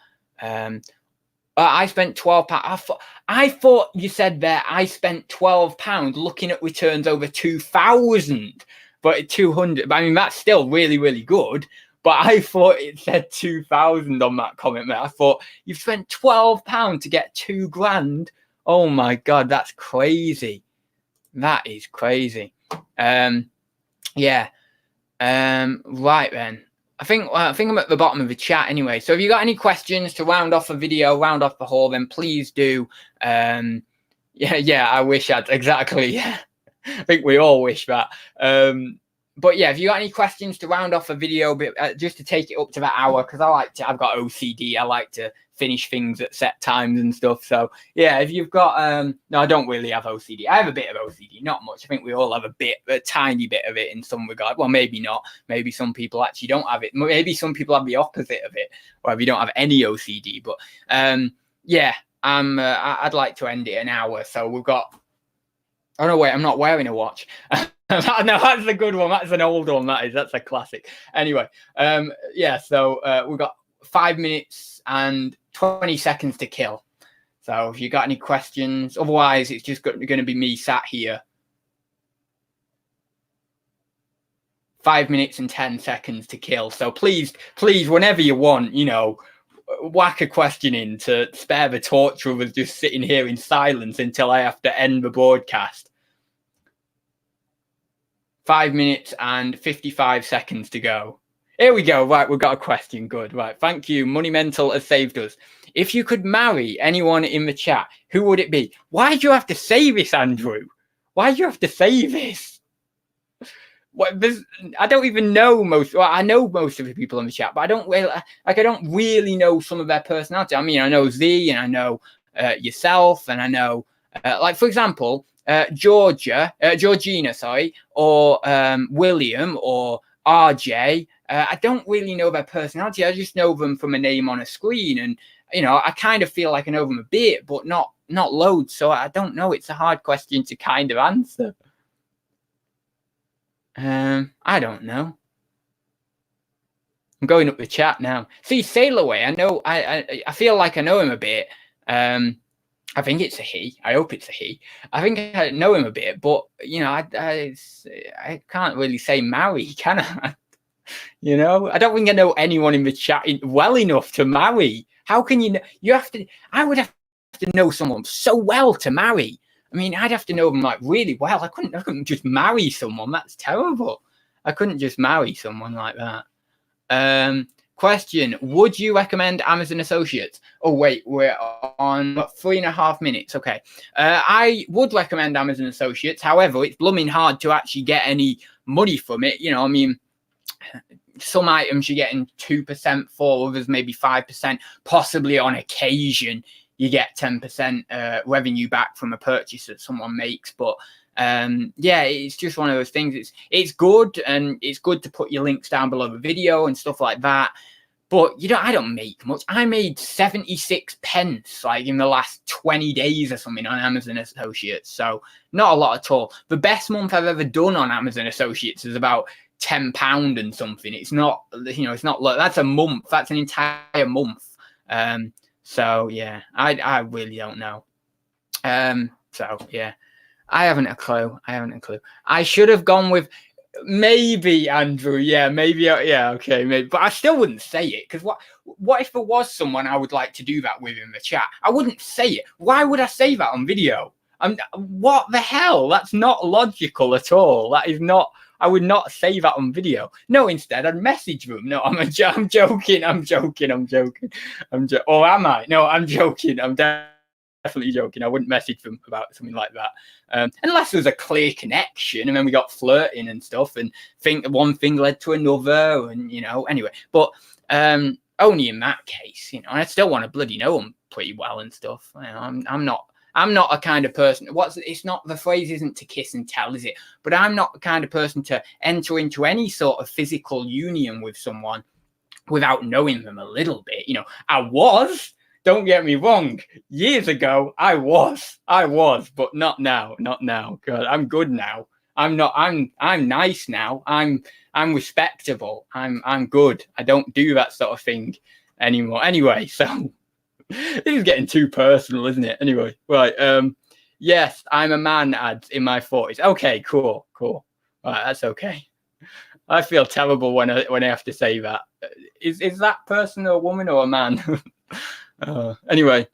I spent £12. I thought you said there I spent £12 looking at returns over 2,000, but 200. But I mean, that's still really, really good. But I thought it said 2,000 on that comment there. I thought you've spent £12 to get $2,000. Oh my God, that's crazy. That is crazy. Yeah. Right then. I think I'm at the bottom of the chat anyway. So if you got any questions to round off a video, round off the haul, then please do. Yeah, I wish I'd exactly. Yeah, I think we all wish that. But yeah, if you got any questions to round off a video, just to take it up to that hour, because I've got OCD. I like to finish things at set times and stuff. So yeah, if you've got, no, I don't really have OCD. I have a bit of OCD, not much. I think we all have a tiny bit of it in some regard. Well, maybe not. Maybe some people actually don't have it. Maybe some people have the opposite of it, or if you don't have any OCD. But yeah, I'd like to end it an hour. So we've got. Oh no, wait, I'm not wearing a watch. No, that's a good one. That's an old one. That's a classic. Anyway, yeah. So we've got 5 minutes and 20 seconds to kill. So if you got any questions, otherwise it's just going to be me sat here. 5 minutes and 10 seconds to kill. So please, whenever you want, whack a question in to spare the torture of us just sitting here in silence until I have to end the broadcast. 5 minutes and 55 seconds to go. Here we go. Right, we've got a question. Good. Right. Thank you. Money Mental has saved us. If you could marry anyone in the chat, who would it be? Why do you have to say this, Andrew? Why do you have to say this? I don't even know most. Well, I know most of the people in the chat, but I don't really know some of their personality. I mean, I know Z, and I know yourself, and I know, like for example, Georgina, sorry, or William or RJ. I don't really know their personality. I just know them from a name on a screen, and I kind of feel like I know them a bit, but not loads. So I don't know. It's a hard question to kind of answer. I don't know. I'm going up the chat now. See, Sailaway, I know. I feel like I know him a bit. I think it's a he. I hope it's a he. I think I know him a bit, but I can't really say marry, can I? I don't think I know anyone in the chat well enough to marry. How can you know? I would have to know someone so well to marry. I mean, I'd have to know them like really well. I couldn't just marry someone. That's terrible. I couldn't just marry someone like that. Question: would you recommend Amazon Associates? Oh wait, we're on 3.5 minutes. Okay, I would recommend Amazon Associates. However, it's blooming hard to actually get any money from it. I mean, some items you're getting 2% for, others maybe 5%. Possibly on occasion you get 10% revenue back from a purchase that someone makes. But yeah, it's just one of those things. It's good, and it's good to put your links down below the video and stuff like that. But I don't make much. I made 76 pence like in the last 20 days or something on Amazon Associates. So not a lot at all. The best month I've ever done on Amazon Associates is about £10 and something. It's not, it's not. That's a month. That's an entire month. So yeah, I really don't know. So yeah, I haven't a clue. I should have gone with maybe Andrew. Yeah, maybe. Yeah, okay, maybe. But I still wouldn't say it, because what if there was someone I would like to do that with in the chat? I wouldn't say it. Why would I say that on video? What the hell? That's not logical at all. That is not. I would not say that on video. No, instead I'd message them. No, I'm joking. Or am I? No, I'm joking. I'm definitely joking. I wouldn't message them about something like that. Unless there was a clear connection, and then we got flirting and stuff, and think one thing led to another, and anyway. But only in that case, and I still want to bloody know them pretty well and stuff. I'm not a kind of person. It's not, the phrase isn't to kiss and tell, is it? But I'm not the kind of person to enter into any sort of physical union with someone without knowing them a little bit. I was. Don't get me wrong. Years ago, I was, but not now. God, I'm good now. I'm nice now. I'm respectable. I'm good. I don't do that sort of thing anymore. Anyway, so. This is getting too personal, isn't it? Anyway, right. Yes, I'm a man, ads, in my 40s. Okay, cool. Right, that's okay. I feel terrible when I have to say that. Is that person a woman or a man? Anyway,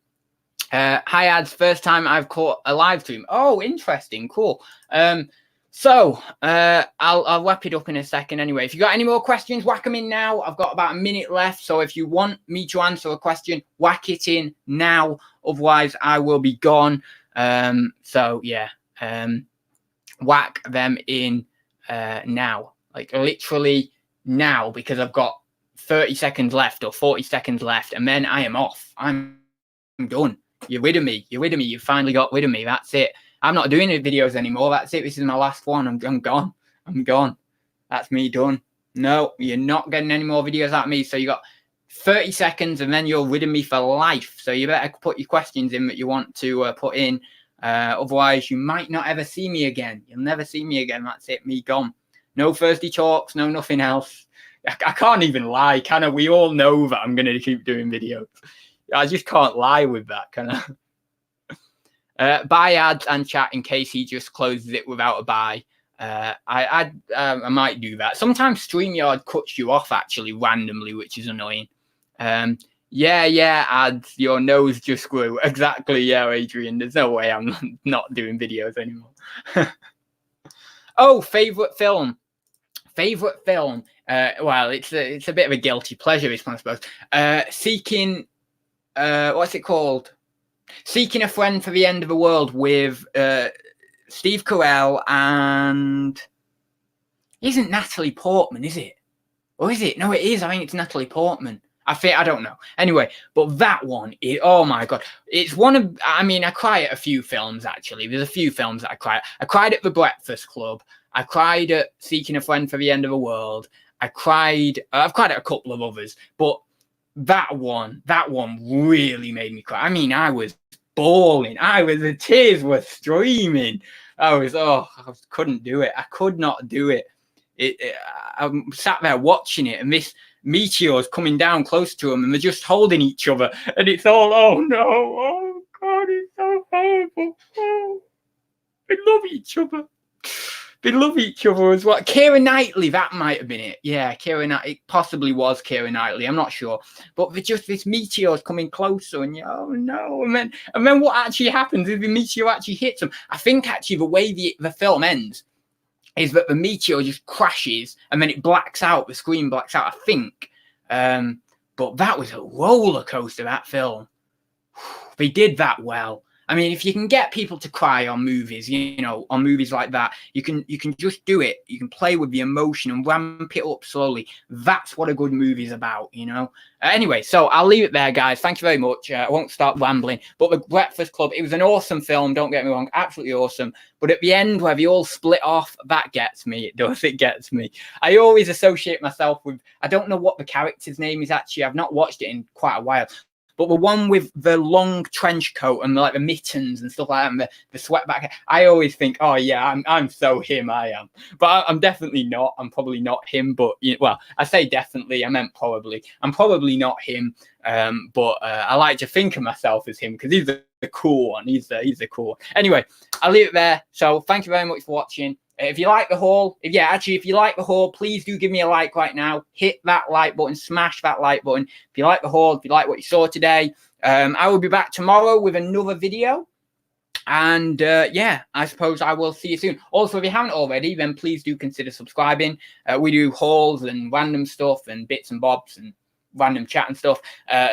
hi ads. First time I've caught a live stream. Oh, interesting. Cool. So I'll wrap it up in a second. Anyway, if you got any more questions, whack them in now. I've got about a minute left. So if you want me to answer a question, whack it in now. Otherwise, I will be gone. So yeah, whack them in now, like literally now, because I've got 30 seconds left or 40 seconds left, and then I am off. I'm done. You're rid of me. You finally got rid of me. That's it. I'm not doing any videos anymore. That's it. This is my last one. I'm gone. That's me done. No, you're not getting any more videos out of me. So you got 30 seconds, and then you're rid of me for life. So you better put your questions in that you want to put in Otherwise, you might not ever see me again. You'll never see me again. That's it. Me gone. No Thursday talks. No nothing else. I can't even lie, can I? We all know that I'm going to keep doing videos. I just can't lie with that, can I? Buy ads and chat in case he just closes it without a buy. I might do that. Sometimes StreamYard cuts you off actually randomly, which is annoying. Yeah, ads. Your nose just grew. Exactly. Yeah, Adrian. There's no way I'm not doing videos anymore. Oh, favorite film. Well, it's a bit of a guilty pleasure, this one, I suppose. Seeking. What's it called? Seeking a Friend for the End of the World with Steve Carell and isn't Natalie Portman, is it? Or is it? No, it is. I think it's Natalie Portman. I don't know. Anyway, but that one, oh my God. It's one of, I mean, I cry at a few films, actually. There's a few films that I cry at. I cried at The Breakfast Club. I cried at Seeking a Friend for the End of the World. I've cried at a couple of others, but that one really made me cry. I mean, I was bawling. The tears were streaming. I couldn't do it. I could not do it. I sat there watching it, and this meteor's coming down close to them, and they're just holding each other, and it's all, oh no, oh God, it's so horrible. Oh, they love each other. They love each other as well. Keira Knightley, that might have been it. Yeah, Keira Knightley. It possibly was Keira Knightley. I'm not sure. But just this meteor's coming closer, and oh no. And then what actually happens is the meteor actually hits them. I think actually the way the film ends is that the meteor just crashes and then it blacks out. The screen blacks out, I think. But that was a roller coaster, that film. They did that well. I mean, if you can get people to cry on movies, on movies like that, you can just do it. You can play with the emotion and ramp it up slowly. That's what a good movie is about, Anyway, so I'll leave it there, guys. Thank you very much. I won't start rambling. But The Breakfast Club, it was an awesome film. Don't get me wrong, absolutely awesome. But at the end, where they all split off, that gets me. It does. It gets me. I always associate myself with, I don't know what the character's name is actually. I've not watched it in quite a while. But the one with the long trench coat and the mittens and stuff like that, and the sweat back, I always think, oh yeah, I'm so him, I am. But I'm definitely not. I'm probably not him. But well, I say definitely. I meant probably. I'm probably not him. But I like to think of myself as him because he's the cool one. He's the cool one. Anyway, I'll leave it there. So thank you very much for watching. If you like the haul, if you like the haul, please do give me a like right now. Hit that like button, smash that like button. If you like the haul, if you like what you saw today, I will be back tomorrow with another video. And I suppose I will see you soon. Also, if you haven't already, then please do consider subscribing. We do hauls and random stuff and bits and bobs and random chat and stuff.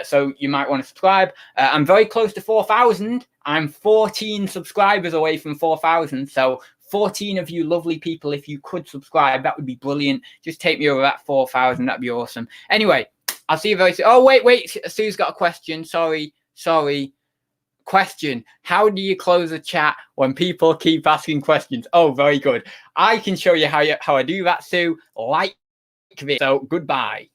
So you might want to subscribe. I'm very close to 4,000. I'm 14 subscribers away from 4,000. So 14 of you lovely people, if you could subscribe, that would be brilliant. Just take me over that 4,000. That'd be awesome. Anyway, I'll see you very soon. Oh, wait. Sue's got a question. Sorry. Question. How do you close a chat when people keep asking questions? Oh, very good. I can show you how I do that, Sue. Like this. So goodbye.